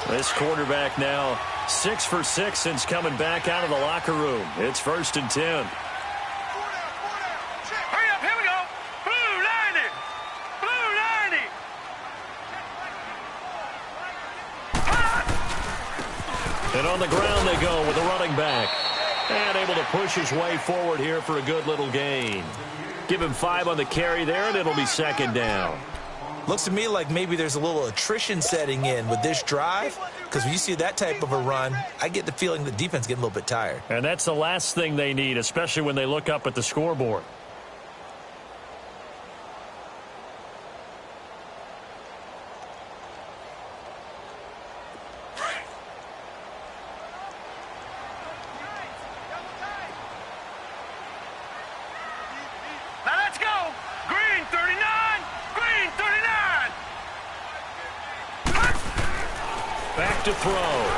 This quarterback now 6 for 6 since coming back out of the locker room. It's 1st and 10. Hurry up, here we go. Blue 90. Blue 90. And on the ground they go with a running back. And able to push his way forward here for a good little gain. Give him 5 on the carry there, and it'll be 2nd down. Looks to me like maybe there's a little attrition setting in with this drive, because when you see that type of a run, I get the feeling the defense getting a little bit tired. And that's the last thing they need, especially when they look up at the scoreboard. Now let's go. Green 39. Green 39. Back to throw.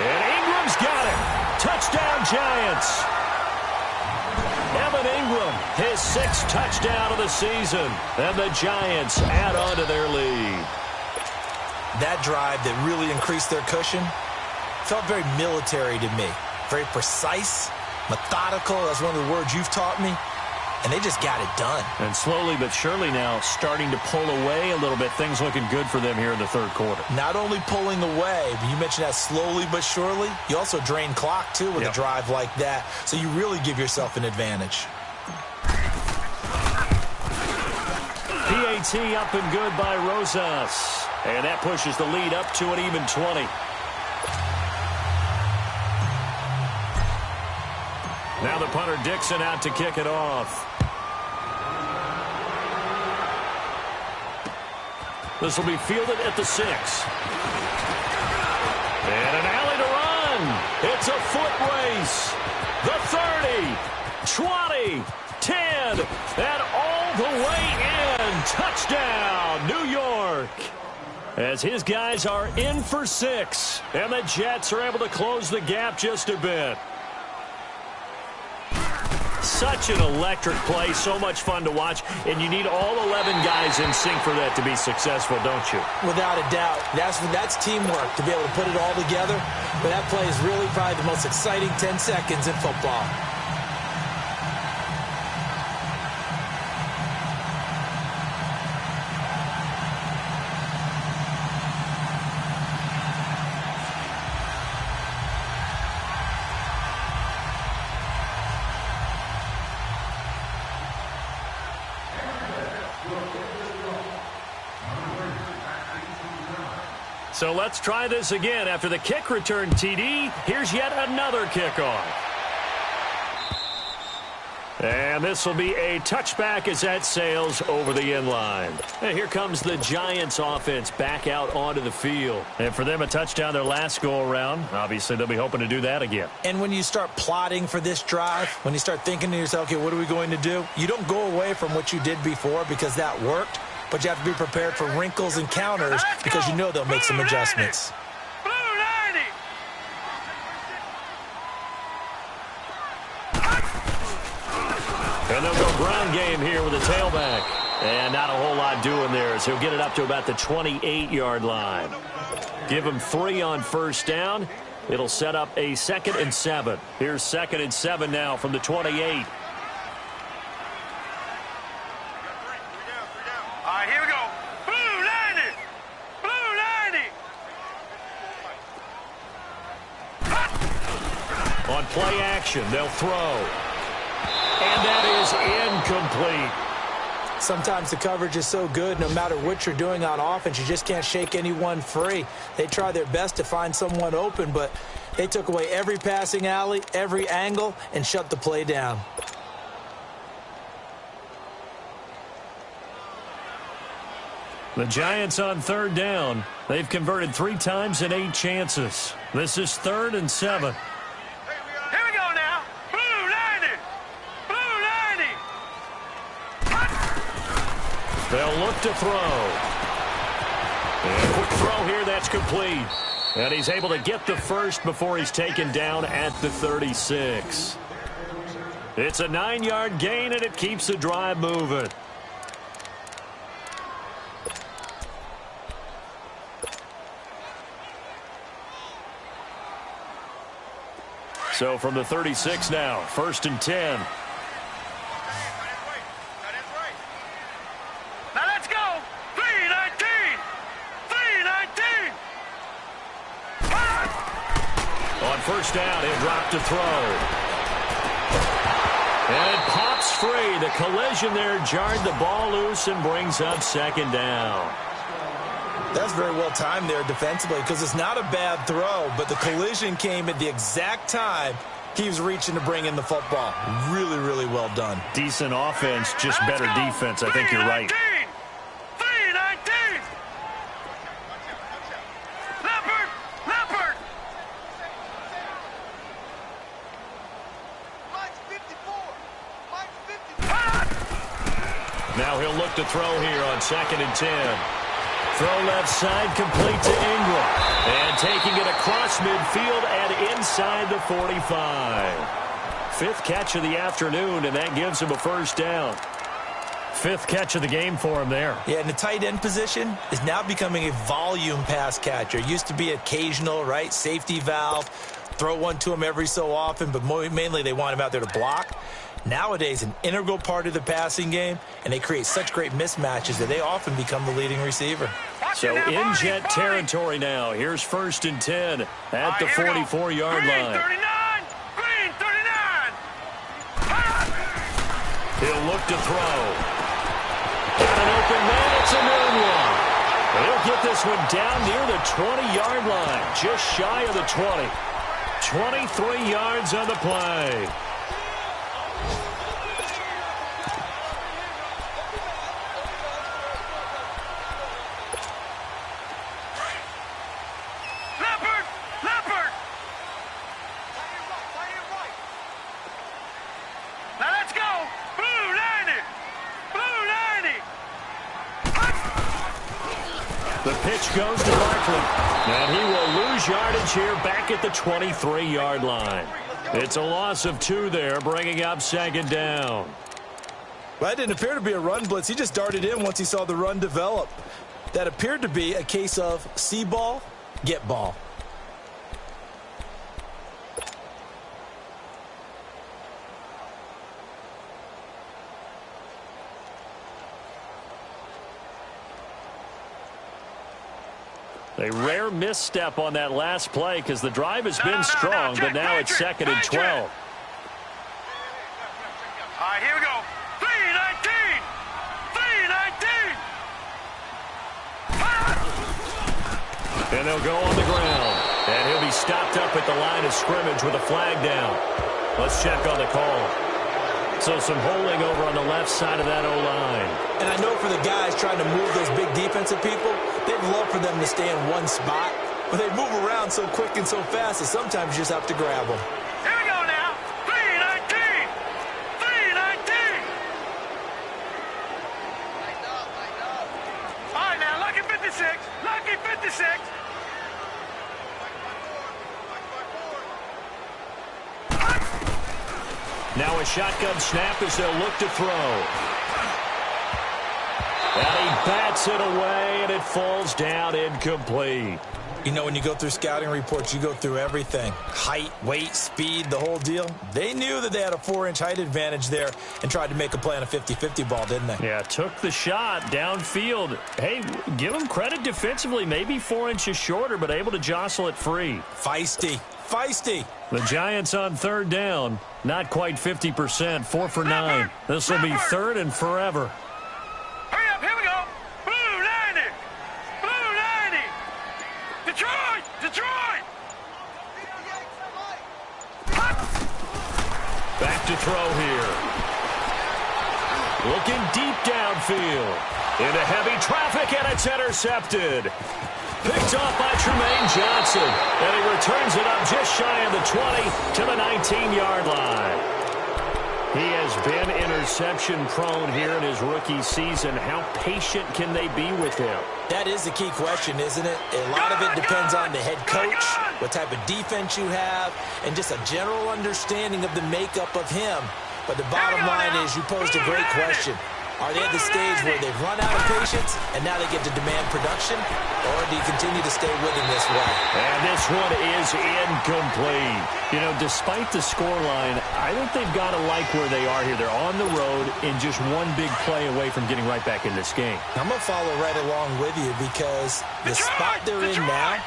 And Ingram's got it. Touchdown, Giants. Evan Ingram, his 6th touchdown of the season. And the Giants add on to their lead. That drive that really increased their cushion felt very military to me. Very precise, methodical. That's one of the words you've taught me. And they just got it done. And slowly but surely now starting to pull away a little bit. Things looking good for them here in the 3rd quarter. Not only pulling away, but you mentioned that slowly but surely. You also drain clock, too, with a drive like that. So you really give yourself an advantage. PAT up and good by Rosas. And that pushes the lead up to an even 20. Now the punter Dixon out to kick it off. This will be fielded at the 6. And an alley to run. It's a foot race. The 30, 20, 10, and all the way in. Touchdown, New York. As his guys are in for 6. And the Jets are able to close the gap just a bit. Such an electric play, so much fun to watch, and you need all 11 guys in sync for that to be successful, don't you? Without a doubt. That's teamwork, to be able to put it all together. But that play is really probably the most exciting 10 seconds in football. So let's try this again. After the kick return TD, here's yet another kickoff. And this will be a touchback as that sails over the inline. And here comes the Giants offense back out onto the field. And for them, a touchdown their last go-around. Obviously, they'll be hoping to do that again. And when you start plotting for this drive, when you start thinking to yourself, okay, what are we going to do? You don't go away from what you did before because that worked. But you have to be prepared for wrinkles and counters because you know they'll make some adjustments. Blue 90. And they'll go ground game here with a tailback. And not a whole lot doing there as he'll get it up to about the 28-yard line. Give him 3 on first down. It'll set up a 2nd and 7. Here's 2nd and 7 now from the 28. All right, here we go. Blue 90. Blue 90. On play action. formation. They'll throw. And that is incomplete. Sometimes the coverage is so good, no matter what you're doing on offense, you just can't shake anyone free. They try their best to find someone open, but they took away every passing alley, every angle, and shut the play down. The Giants on third down. They've converted 3 times in 8 chances. This is 3rd and 7. Here we go now. Blue 90. Blue 90. They'll look to throw. And quick throw here, that's complete. And he's able to get the first before he's taken down at the 36. It's a 9-yard gain, and it keeps the drive moving. So from the 36 now, 1st and 10. Now let's go. 3-19. 3-19. On first down, he'll drop to throw. And it pops free. The collision there jarred the ball loose and brings up 2nd down. That's very well timed there defensively because it's not a bad throw, but the collision came at the exact time he was reaching to bring in the football. Really, really well done. Decent offense, just better defense. I think you're right. 3-19. Leopard. Leopard. Mike's 54. Mike's 54. Now he'll look to throw here on 2nd and 10. Throw left side, complete to Ingram. And taking it across midfield and inside the 45. 5th catch of the afternoon, and that gives him a first down. 5th catch of the game for him there. Yeah, and the tight end position is now becoming a volume pass catcher. Used to be occasional, right? Safety valve. Throw one to him every so often, but mainly they want him out there to block. Nowadays, an integral part of the passing game, and they create such great mismatches that they often become the leading receiver. So in jet territory now. Here's 1st and 10 at the 44-yard line. 39. Green 39. He'll look to throw. Got an open man. It's a moonwalk. He'll get this one down near the 20-yard line, just shy of the 20. 23 yards on the play. The pitch goes to Barkley, and he will lose yardage here back at the 23-yard line. It's a loss of 2 there, bringing up 2nd down. Well, that didn't appear to be a run blitz. He just darted in once he saw the run develop. That appeared to be a case of see ball, get ball. A rare misstep on that last play because the drive has been strong, but now it's 2nd and 12. All right, here we go. 3-19. 3-19. And they'll go on the ground. And he'll be stopped up at the line of scrimmage with a flag down. Let's check on the call. So some holding over on the left side of that O-line. And I know for the guys trying to move those big defensive people, they'd love for them to stay in one spot. But they move around so quick and so fast that sometimes you just have to grab them. Here we go now. 3-19. 3-19. All right, now, lucky 56. Lucky 56. Now a shotgun snap as they'll look to throw. And he bats it away, and it falls down incomplete. You know, when you go through scouting reports, you go through everything. Height, weight, speed, the whole deal. They knew that they had a 4-inch height advantage there and tried to make a play on a 50-50 ball, didn't they? Yeah, took the shot downfield. Hey, give them credit defensively. Maybe 4 inches shorter, but able to jostle it free. Feisty. feisty. The Giants on third down. Not quite 50%. 4 for 9. This will be third and forever. Hurry up, here we go. Blue 90. Blue 90. Detroit. Detroit. Back to throw here. Looking deep downfield. Into heavy traffic, and it's intercepted. Picked off by Trumaine Johnson. And he returns it up just shy of the 20 to the 19-yard line. He has been interception-prone here in his rookie season. How patient can they be with him? That is the key question, isn't it? A lot of it depends on the head coach, what type of defense you have, and just a general understanding of the makeup of him. But the bottom line is you posed a great question. Are they at the stage where they've run out of patience and now they get to demand production? Or do you continue to stay with him this way? And this one is incomplete. You know, despite the scoreline, I think they've got to like where they are here. They're on the road and just one big play away from getting right back in this game. I'm going to follow right along with you because the spot they're in now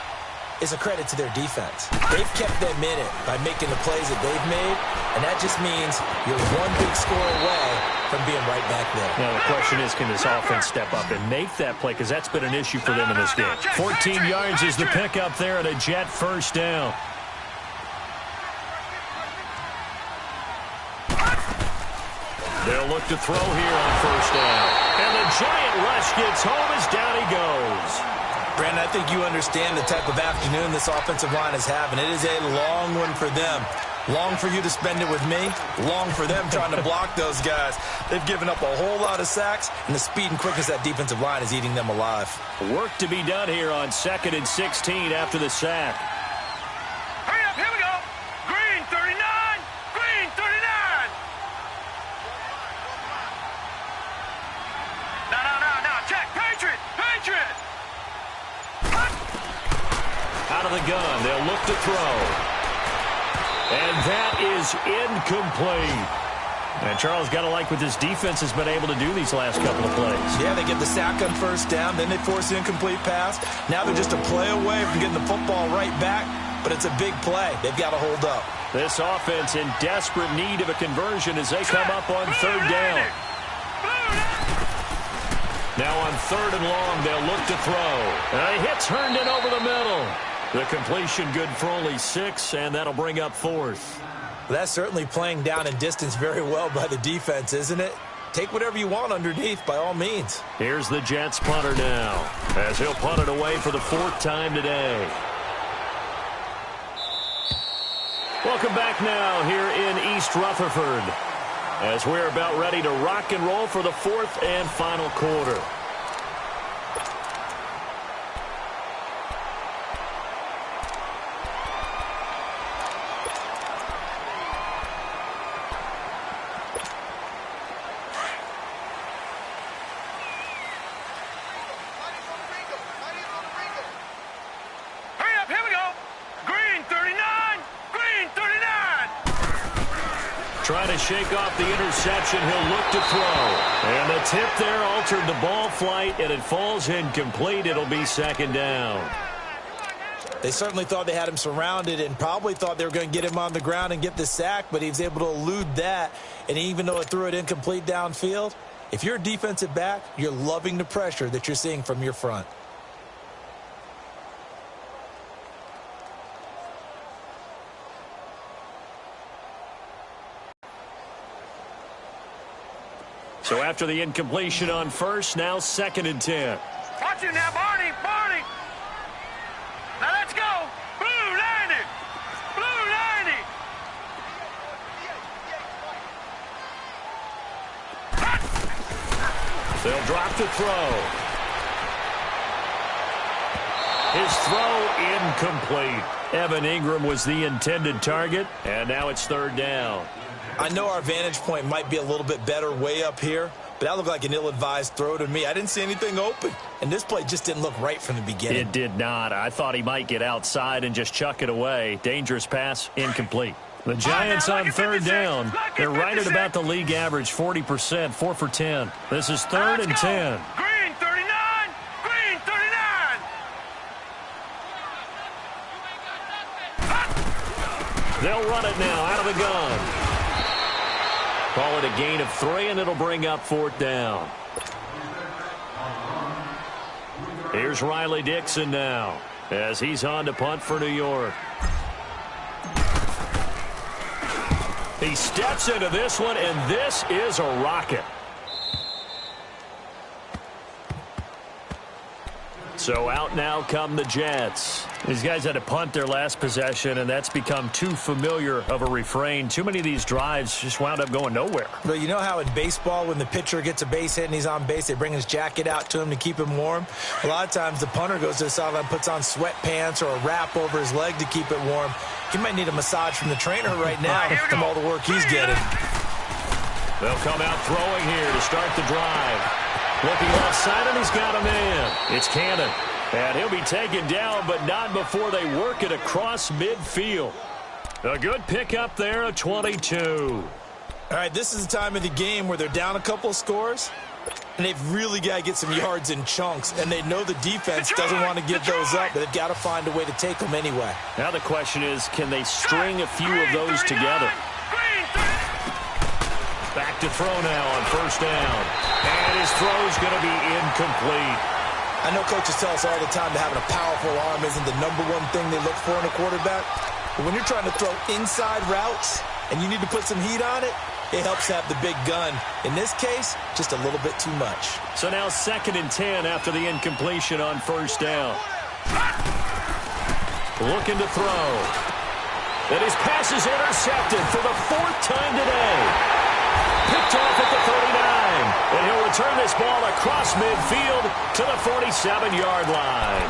is a credit to their defense. They've kept them in it by making the plays that they've made, and that just means you're one big score away from being right back there. Now, the question is, can this offense step up and make that play? Because that's been an issue for them in this game. 14 yards is the pickup there at a Jet first down. They'll look to throw here on first down. And the Giant rush gets home as down he goes. Brandon, I think you understand the type of afternoon this offensive line is having. It is a long one for them. Long for you to spend it with me. Long for them trying to block those guys. They've given up a whole lot of sacks, and the speed and quickness of that defensive line is eating them alive. Work to be done here on 2nd and 16 after the sack. Hurry up, here we go. Green 39. Green 39. No. Check. Patriot. Patriot. Out of the gun, they'll look to throw. And that is incomplete. And Charles got to like what this defense has been able to do these last couple of plays. Yeah, they get the sack on first down, then they force the incomplete pass. Now they're just a play away from getting the football right back, but it's a big play. They've got to hold up. This offense in desperate need of a conversion as they come up on third down. Now on third and long, they'll look to throw. And a hit turned in over the middle. The completion good for only 6, and that'll bring up fourth. That's certainly playing down in distance very well by the defense, isn't it? Take whatever you want underneath, by all means. Here's the Jets punter now, as he'll punt it away for the 4th time today. Welcome back now here in East Rutherford, as we're about ready to rock and roll for the 4th and final quarter. Trying to shake off the interception. He'll look to throw. And the tip there altered the ball flight, and it falls incomplete. It'll be 2nd down. They certainly thought they had him surrounded and probably thought they were going to get him on the ground and get the sack, but he was able to elude that. And even though it threw it incomplete downfield, if you're a defensive back, you're loving the pressure that you're seeing from your front. So after the incompletion on first, now 2nd and 10. Watch it now, Barney. Barney. Now let's go. Blue 90. Blue 90. They'll drop to throw. His throw incomplete. Evan Ingram was the intended target, and now it's 3rd down. I know our vantage point might be a little bit better way up here, but that looked like an ill-advised throw to me. I didn't see anything open, and this play just didn't look right from the beginning. It did not. I thought he might get outside and just chuck it away. Dangerous pass, incomplete. The Giants on 3rd down. They're right at about the league average, 40%, 4 for 10. This is 3rd and 10. Green 39. Green 39. They'll run it now out of the gun. Call it a gain of 3, and it'll bring up 4th down. Here's Riley Dixon now as he's on to punt for New York. He steps into this one, and this is a rocket. So out now come the Jets. These guys had to punt their last possession, and that's become too familiar of a refrain. Too many of these drives just wound up going nowhere. Well, you know how in baseball when the pitcher gets a base hit and he's on base, they bring his jacket out to him to keep him warm? A lot of times the punter goes to the sideline, puts on sweatpants or a wrap over his leg to keep it warm. He might need a massage from the trainer right now from all the work he's getting. They'll come out throwing here to start the drive. Looking offside, and he's got a man. It's Cannon. And he'll be taken down, but not before they work it across midfield. A good pickup there, a 22. All right, this is the time of the game where they're down a couple of scores, and they've really got to get some yards in chunks, and they know the defense doesn't want to give those up, but they've got to find a way to take them anyway. Now the question is, can they string a few of those together? Back to throw now on 1st down. And his throw's going to be incomplete. I know coaches tell us all the time that having a powerful arm isn't the #1 thing they look for in a quarterback. But when you're trying to throw inside routes and you need to put some heat on it, it helps have the big gun. In this case, just a little bit too much. So now 2nd and 10 after the incompletion on 1st down. Looking to throw. And his pass is intercepted for the 4th time today. Picked off at the 39. And he'll return this ball across midfield to the 47-yard line.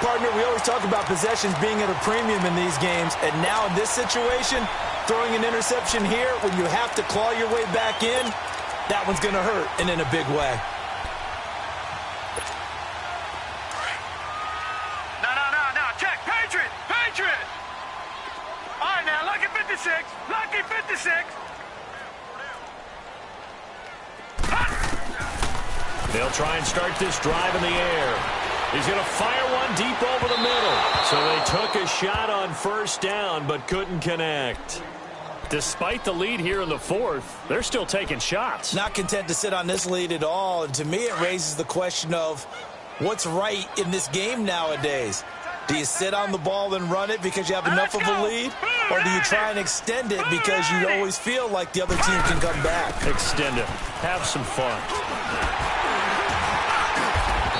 Partner, we always talk about possessions being at a premium in these games. And now in this situation, throwing an interception here when you have to claw your way back in, that one's going to hurt, and in a big way. No. Check. Patriot. All right, now, lucky 56. Lucky 56. They'll try and start this drive in the air. He's going to fire one deep over the middle. So they took a shot on 1st down, but couldn't connect. Despite the lead here in the 4th, they're still taking shots. Not content to sit on this lead at all. And to me, it raises the question of what's right in this game nowadays. Do you sit on the ball and run it because you have enough of a lead? Or do you try and extend it because you always feel like the other team can come back? Extend it. Have some fun.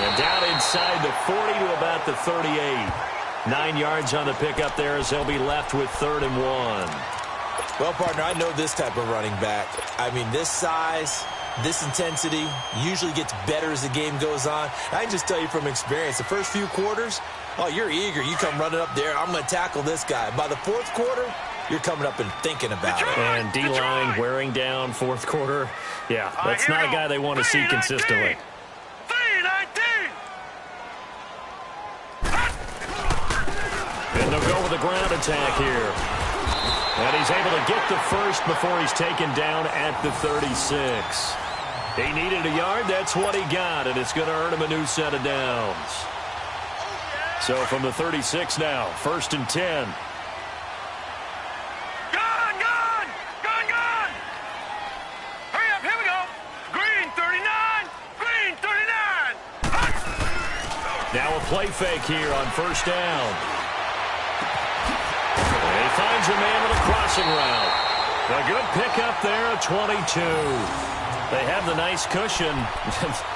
And down inside the 40 to about the 38. 9 yards on the pickup there as they'll be left with 3rd and 1. Well, partner, I know this type of running back. I mean, this size, this intensity usually gets better as the game goes on. I can just tell you from experience, the first few quarters, oh, you're eager. You come running up there. I'm going to tackle this guy. By the 4th quarter, you're coming up and thinking about it. And D-line wearing down 4th quarter. Yeah, that's not a guy they want to see consistently. And they'll go with a ground attack here. And he's able to get the first before he's taken down at the 36. He needed a yard. That's what he got, and it's going to earn him a new set of downs. So from the 36 now, 1st and 10. Hurry up, here we go. Green 39. Green 39. Now a play fake here on 1st down. And he finds a man with a crossing route. A good pickup there, a 22. They have the nice cushion.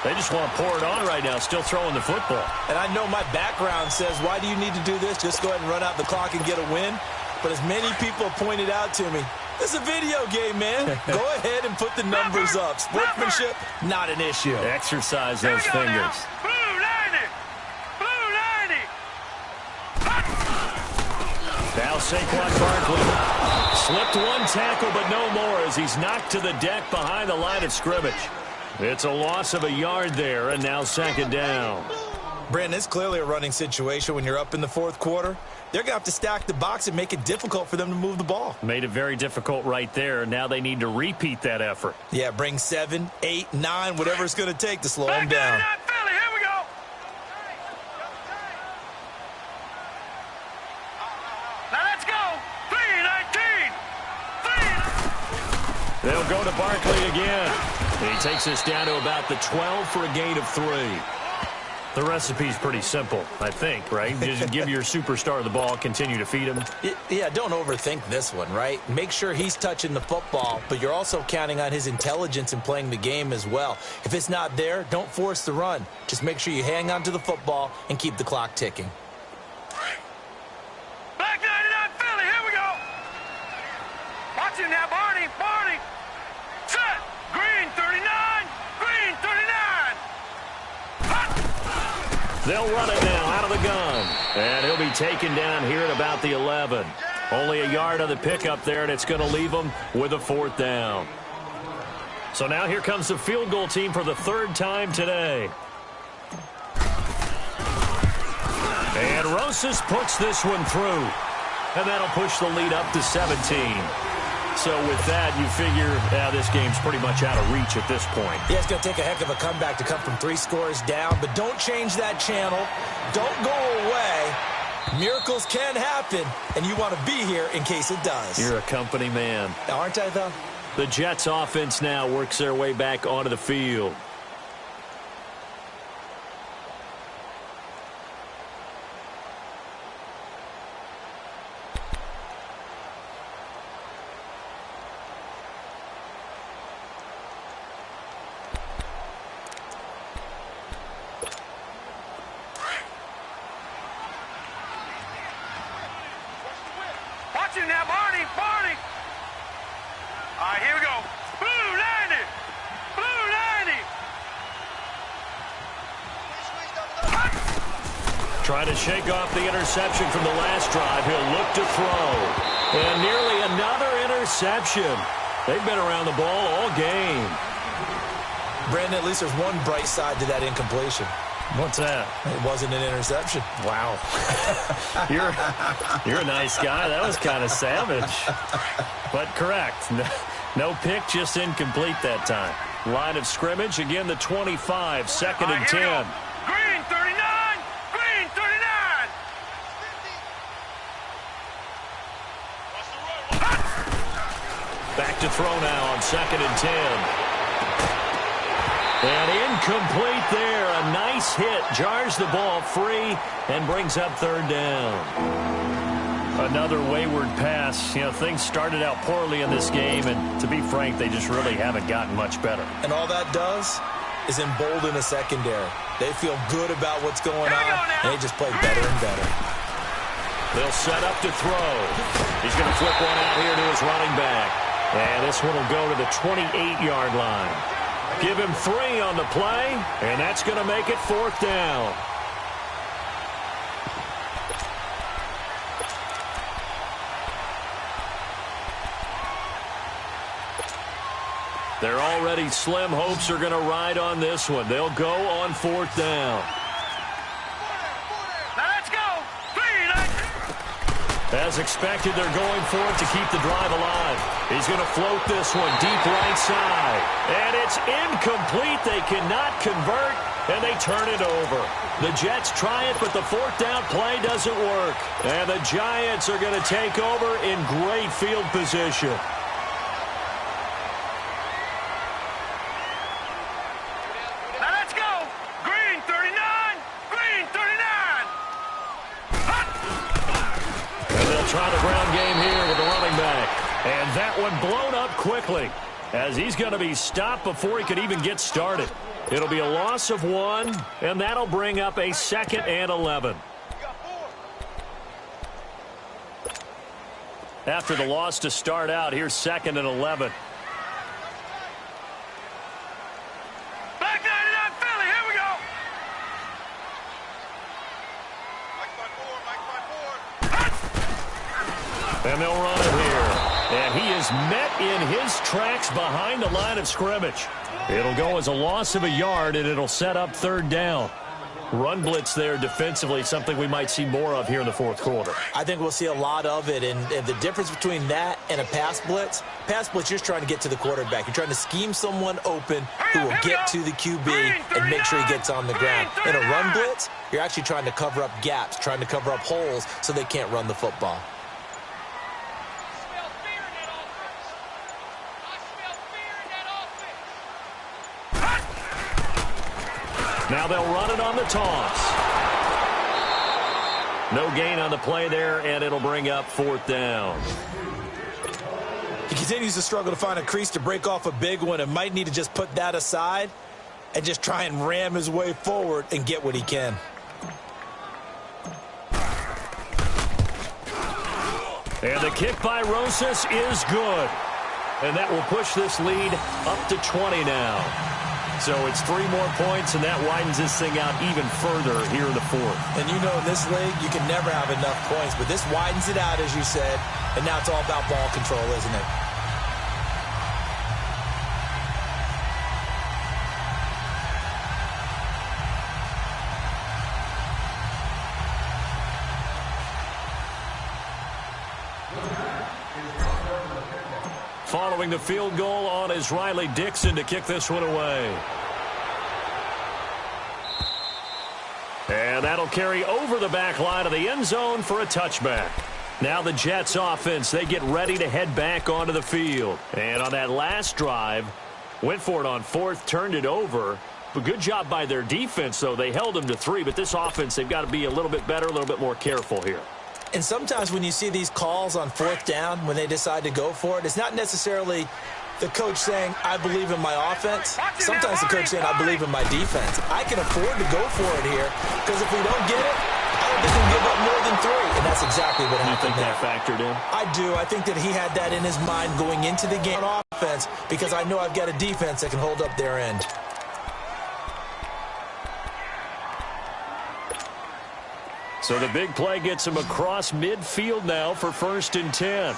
They just want to pour it on right now, still throwing the football. And I know my background says, why do you need to do this? Just go ahead and run out the clock and get a win. But as many people have pointed out to me, this is a video game, man. Go ahead and put the numbers up. Sportsmanship, not an issue. Exercise those fingers. Blue 90. Blue 90. Now Saquon Barkley slipped one tackle, but no more as he's knocked to the deck behind the line of scrimmage. It's a loss of a yard there, and now 2nd down. Brandon, it's clearly a running situation when you're up in the 4th quarter. They're going to have to stack the box and make it difficult for them to move the ball. Made it very difficult right there. Now they need to repeat that effort. Yeah, bring 7, 8, 9, whatever it's going to take to slow them down. Philly, here we go. Now let's go. 3 And he takes this down to about the 12 for a gain of 3. The recipe's pretty simple, I think, right? Just give your superstar the ball, continue to feed him. Yeah, don't overthink this one, right? Make sure he's touching the football, but you're also counting on his intelligence in playing the game as well. If it's not there, don't force the run. Just make sure you hang on to the football and keep the clock ticking. Black 99 Philly, here we go. Watch him now, Barney. Set. Green 39. Green 39. They'll run it now out of the gun. And he'll be taken down here at about the 11. Only a yard on the pickup there, and it's going to leave them with a 4th down. So now here comes the field goal team for the 3rd time today. And Rosas puts this one through. And that'll push the lead up to 17. So with that, you figure this game's pretty much out of reach at this point. Yeah, it's going to take a heck of a comeback to come from 3 scores down, but don't change that channel. Don't go away. Miracles can happen, and you want to be here in case it does. You're a company man. Aren't I, though? The Jets offense now works their way back onto the field. Watch him now, Barney. All right, here we go. Blue 90. Blue 90. Trying to shake off the interception from the last drive. He'll look to throw. And nearly another interception. They've been around the ball all game. Brandon, at least there's one bright side to that incompletion. What's that? It wasn't an interception. Wow. You're a nice guy. That was kind of savage. But correct. No pick, just incomplete that time. Line of scrimmage, again the 25, 2nd and 10. Green 39. Green 39. Back to throw now on 2nd and 10. And incomplete there. A nice hit. Jars the ball free and brings up 3rd down. Another wayward pass. You know, things started out poorly in this game, and to be frank, they just really haven't gotten much better. And all that does is embolden a secondary. They feel good about what's going on, and they just play better and better. They'll set up to throw. He's going to flip one out here to his running back. And this one will go to the 28-yard line. Give him 3 on the play, and that's going to make it 4th down. Their already slim hopes are going to ride on this one. They'll go on 4th down. Now let's go. As expected, they're going for it to keep the drive alive. He's going to float this one deep right side. And it's incomplete. They cannot convert, and they turn it over. The Jets try it, but the 4th down play doesn't work. And the Giants are going to take over in great field position. Now let's go. Green 39. Green 39. And they'll try the ground game here with the running back. And that one blown up quickly as he's going to be stopped before he could even get started. It'll be a loss of 1, and that'll bring up a 2nd and 11. After the loss to start out, here's 2nd and 11. Black 99 Philly, here we go. And they'll run it here. And he is met in his tracks behind the line of scrimmage. It'll go as a loss of a yard, and it'll set up 3rd down. Run blitz there defensively, something we might see more of here in the 4th quarter. I think we'll see a lot of it, and the difference between that and a pass blitz, you're just trying to get to the quarterback. You're trying to scheme someone open who will get to the QB and make sure he gets on the ground. In a run blitz, you're actually trying to cover up gaps, trying to cover up holes so they can't run the football. Now they'll run it on the toss. No gain on the play there, and it'll bring up 4th down. He continues to struggle to find a crease to break off a big one and might need to just put that aside and just try and ram his way forward and get what he can. And the kick by Rosas is good. And that will push this lead up to 20 now. So it's 3 more points, and that widens this thing out even further here in the 4th. And you know in this league, you can never have enough points, but this widens it out, as you said, and now it's all about ball control, isn't it? Following the field goal on is Riley Dixon to kick this one away. And that'll carry over the back line of the end zone for a touchback. Now the Jets offense, they get ready to head back onto the field. And on that last drive, went for it on 4th, turned it over. But good job by their defense, though. They held them to 3, but this offense, they've got to be a little bit better, a little bit more careful here. And sometimes when you see these calls on 4th down, when they decide to go for it, it's not necessarily the coach saying, I believe in my offense. Sometimes the coach saying, I believe in my defense. I can afford to go for it here because if we don't get it, I don't think we'll give up more than 3. And that's exactly what happened there. You think that factored in? I do. I think that he had that in his mind going into the game on offense because I know I've got a defense that can hold up their end. So the big play gets him across midfield now for 1st and 10.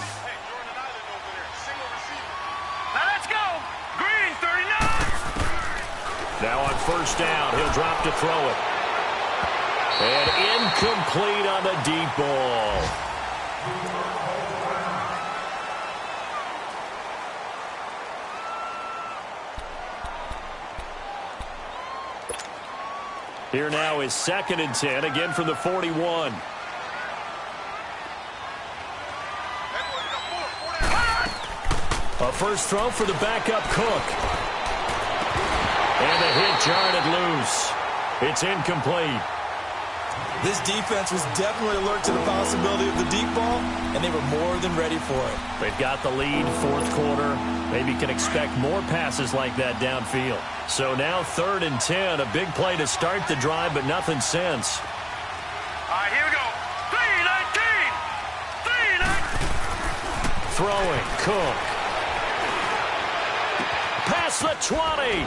Now let's go. Green, 39. Now on 1st down, he'll drop to throw it. And incomplete on the deep ball. Here now is 2nd and 10, again from the 41. A first throw for the backup Cook. And the hit jarred loose. It's incomplete. This defense was definitely alert to the possibility of the deep ball, and they were more than ready for it. They've got the lead, 4th quarter. Maybe can expect more passes like that downfield. So now 3rd and 10, a big play to start the drive, but nothing since. All right, here we go. 3-19. 3-19. Throwing, Cook. Past the 20.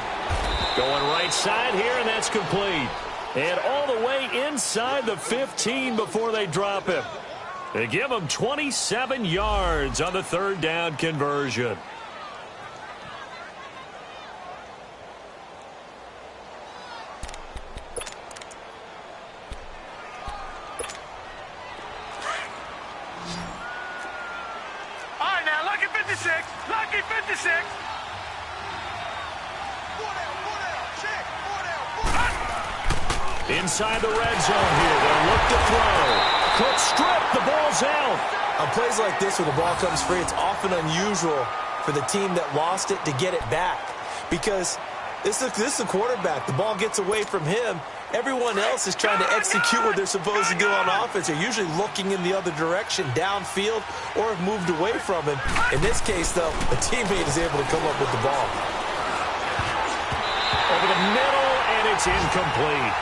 Going right side here, and that's complete. And all the way inside the 15 before they drop him. They give him 27 yards on the 3rd down conversion. All right, now, lucky 56. Lucky 56. Inside the red zone here. They'll look to throw. Cook stripped. The ball's out. On plays like this where the ball comes free, it's often unusual for the team that lost it to get it back. Because this is the quarterback. The ball gets away from him. Everyone else is trying to execute what they're supposed to do on offense. They're usually looking in the other direction, downfield, or have moved away from him. In this case, though, a teammate is able to come up with the ball. Over the middle, and it's incomplete.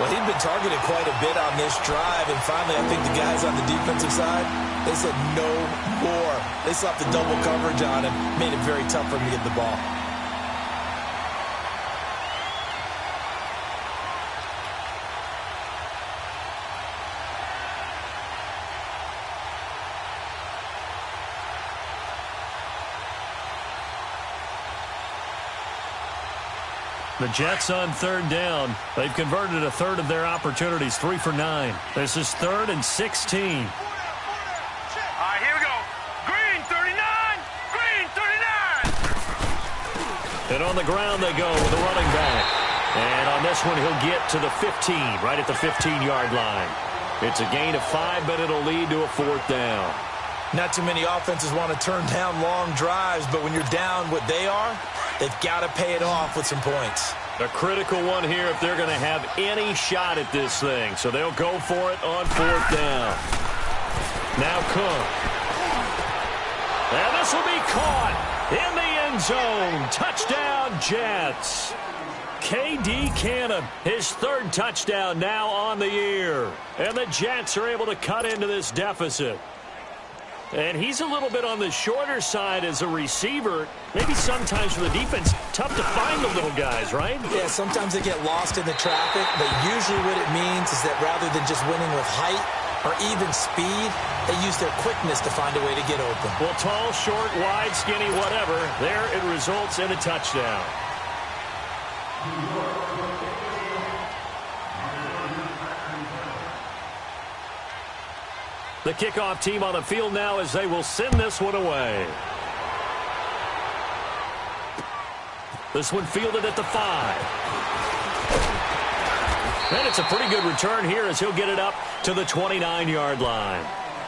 Well, he'd been targeted quite a bit on this drive, and finally I think the guys on the defensive side, they said no more. They slapped the double coverage on him, made it very tough for him to get the ball. The Jets on 3rd down. They've converted a third of their opportunities, 3 for 9. This is 3rd and 16. All right, here we go. Green, 39. Green, 39. And on the ground they go with a running back. And on this one, he'll get to the 15, right at the 15-yard line. It's a gain of 5, but it'll lead to a 4th down. Not too many offenses want to turn down long drives, but when you're down what they are, they've got to pay it off with some points. A critical one here if they're going to have any shot at this thing. So they'll go for it on 4th down. Now Cook. And this will be caught in the end zone. Touchdown, Jets. K.D. Cannon, his 3rd touchdown now on the year. And the Jets are able to cut into this deficit. And he's a little bit on the shorter side as a receiver. Maybe sometimes for the defense, tough to find the little guys, right? Yeah, sometimes they get lost in the traffic, but usually what it means is that rather than just winning with height or even speed, they use their quickness to find a way to get open. Well, tall, short, wide, skinny, whatever, there it results in a touchdown. The kickoff team on the field now as they will send this one away. This one fielded at the 5. And it's a pretty good return here as he'll get it up to the 29-yard line.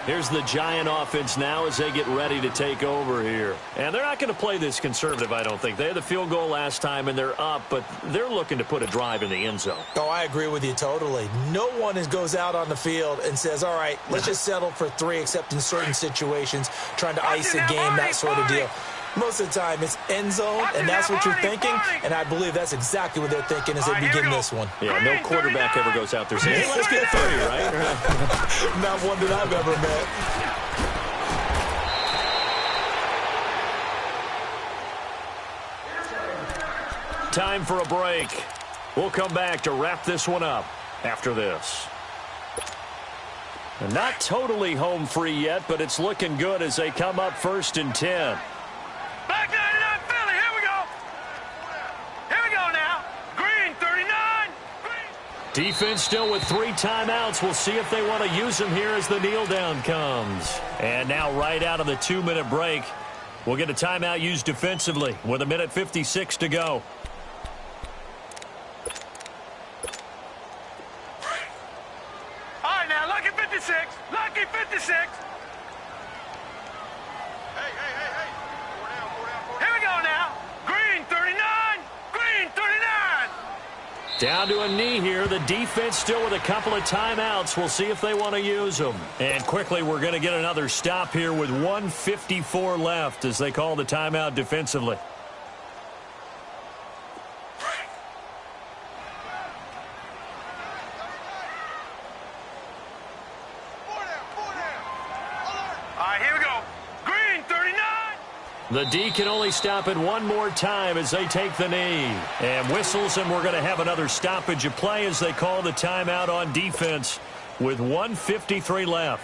Here's the Giant offense now as they get ready to take over here. And they're not going to play this conservative, I don't think. They had the field goal last time, and they're up, but they're looking to put a drive in the end zone. Oh, I agree with you totally. No one goes out on the field and says, all right, let's just settle for 3, except in certain situations, trying to ice a game, that sort of deal. Most of the time, it's end zone, and that's what you're thinking, and I believe that's exactly what they're thinking as they begin this one. Yeah, no quarterback ever goes out there saying, hey, let's get 30, right? Not one that I've ever met. Time for a break. We'll come back to wrap this one up after this. And not totally home free yet, but it's looking good as they come up 1st and 10. Back 99 Philly, here we go. Here we go now. Green, 39. Green. Defense still with 3 timeouts. We'll see if they want to use them here as the kneel down comes. And now right out of the 2-minute break, we'll get a timeout used defensively with 1:56 to go. All right, now, lucky 56. Lucky 56. Down to a knee here. The defense still with a couple of timeouts. We'll see if they want to use them. And quickly, we're going to get another stop here with 1:54 left as they call the timeout defensively. All right, here we go. Green, 39. The D can only stop it one more time as they take the knee. And whistles, and we're going to have another stoppage of play as they call the timeout on defense with 1:53 left.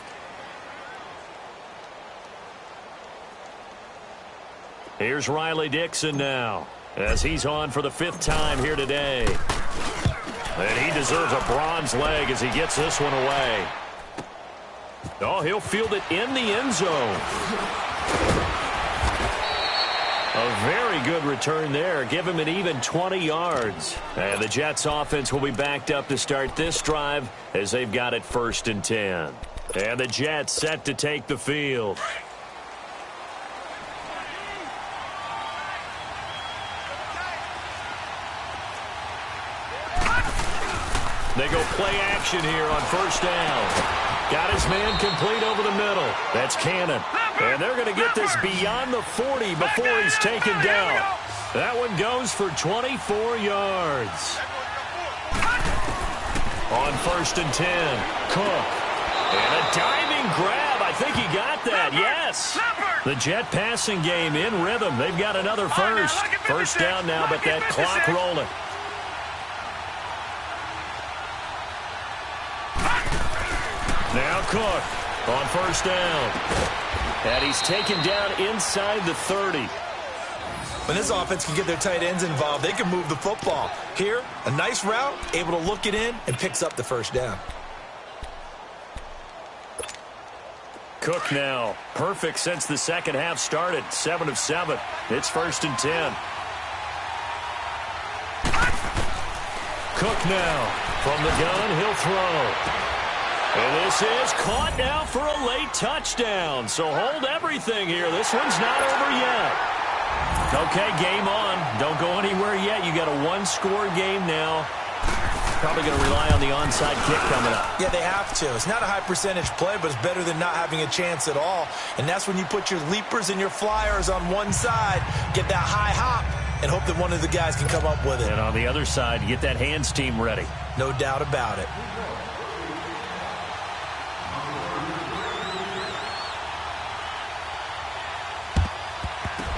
Here's Riley Dixon now as he's on for the 5th time here today. And he deserves a bronze leg as he gets this one away. Oh, he'll field it in the end zone. A very good return there. Give him an even 20 yards. And the Jets offense will be backed up to start this drive as they've got it 1st and 10. And the Jets set to take the field. They go play action here on 1st down. Got his man complete over the middle. That's Cannon. And they're going to get this beyond the 40 before he's taken down. That one goes for 24 yards. On 1st and 10, Cook. And a diving grab. I think he got that. Yes. The Jet passing game in rhythm. They've got another first. 1st down now, but that clock rolling. Now Cook on 1st down. And he's taken down inside the 30. When this offense can get their tight ends involved, they can move the football. Here, a nice route, able to look it in, and picks up the 1st down. Cook now. Perfect since the second half started. 7 of 7. It's 1st and 10. Cook now. From the gun, he'll throw. And this is caught now for a late touchdown. So hold everything here. This one's not over yet. Okay, game on. Don't go anywhere yet. You got a one-score game now. Probably going to rely on the onside kick coming up. Yeah, they have to. It's not a high percentage play, but it's better than not having a chance at all. And that's when you put your leapers and your flyers on one side, get that high hop, and hope that one of the guys can come up with it. And on the other side, get that hands team ready. No doubt about it.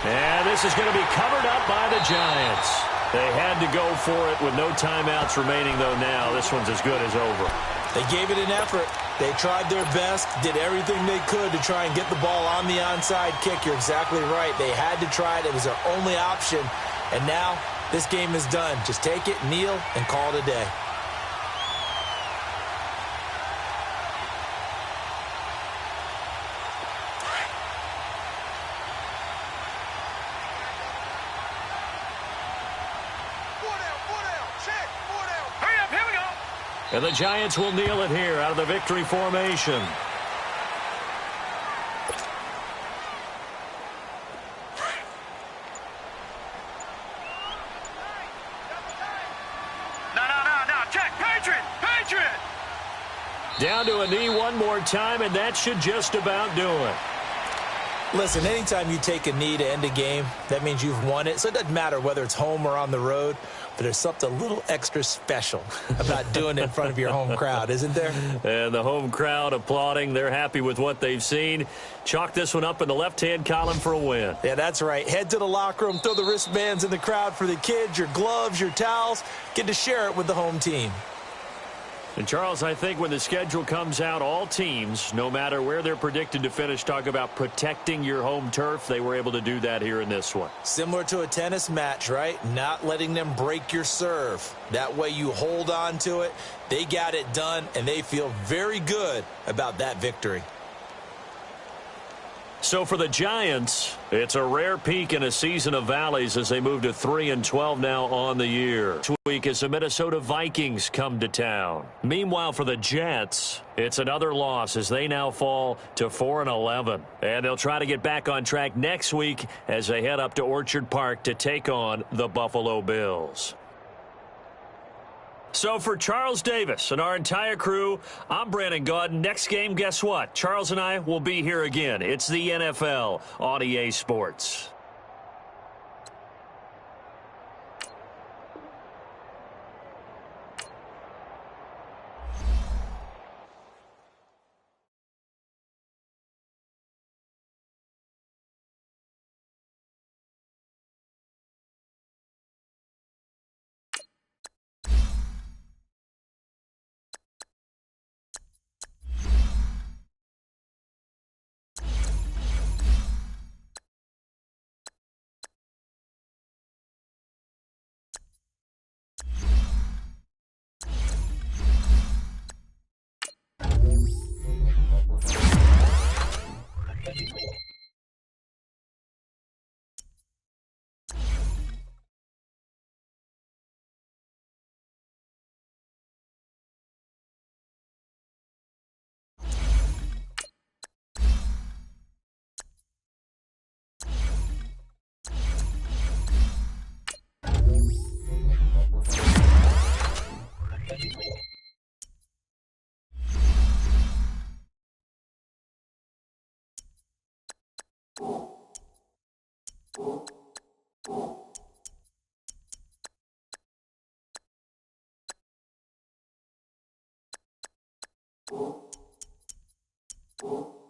And this is going to be covered up by the Giants. They had to go for it with no timeouts remaining, though. Now this one's as good as over. They gave it an effort. They tried their best, did everything they could to try and get the ball on the onside kick. You're exactly right. They had to try it. It was their only option. And now this game is done. Just take it, kneel, and call it a day. And the Giants will kneel it here out of the victory formation. No. Check. Patriot. Down to a knee one more time, and that should just about do it. Listen, anytime you take a knee to end a game, that means you've won it. So it doesn't matter whether it's home or on the road, but there's something a little extra special about doing it in front of your home crowd, isn't there? And the home crowd applauding. They're happy with what they've seen. Chalk this one up in the left-hand column for a win. Yeah, that's right. Head to the locker room, throw the wristbands in the crowd for the kids, your gloves, your towels. Get to share it with the home team. And, Charles, I think when the schedule comes out, all teams, no matter where they're predicted to finish, talk about protecting your home turf. They were able to do that here in this one. Similar to a tennis match, right? Not letting them break your serve. That way you hold on to it. They got it done, and they feel very good about that victory. So for the Giants, it's a rare peak in a season of valleys as they move to 3-12 now on the year. This week as the Minnesota Vikings come to town. Meanwhile, for the Jets, it's another loss as they now fall to 4-11. And they'll try to get back on track next week as they head up to Orchard Park to take on the Buffalo Bills. So for Charles Davis and our entire crew, I'm Brandon Gaudin. Next game, guess what? Charles and I will be here again. It's the NFL on EA Sports. Oh.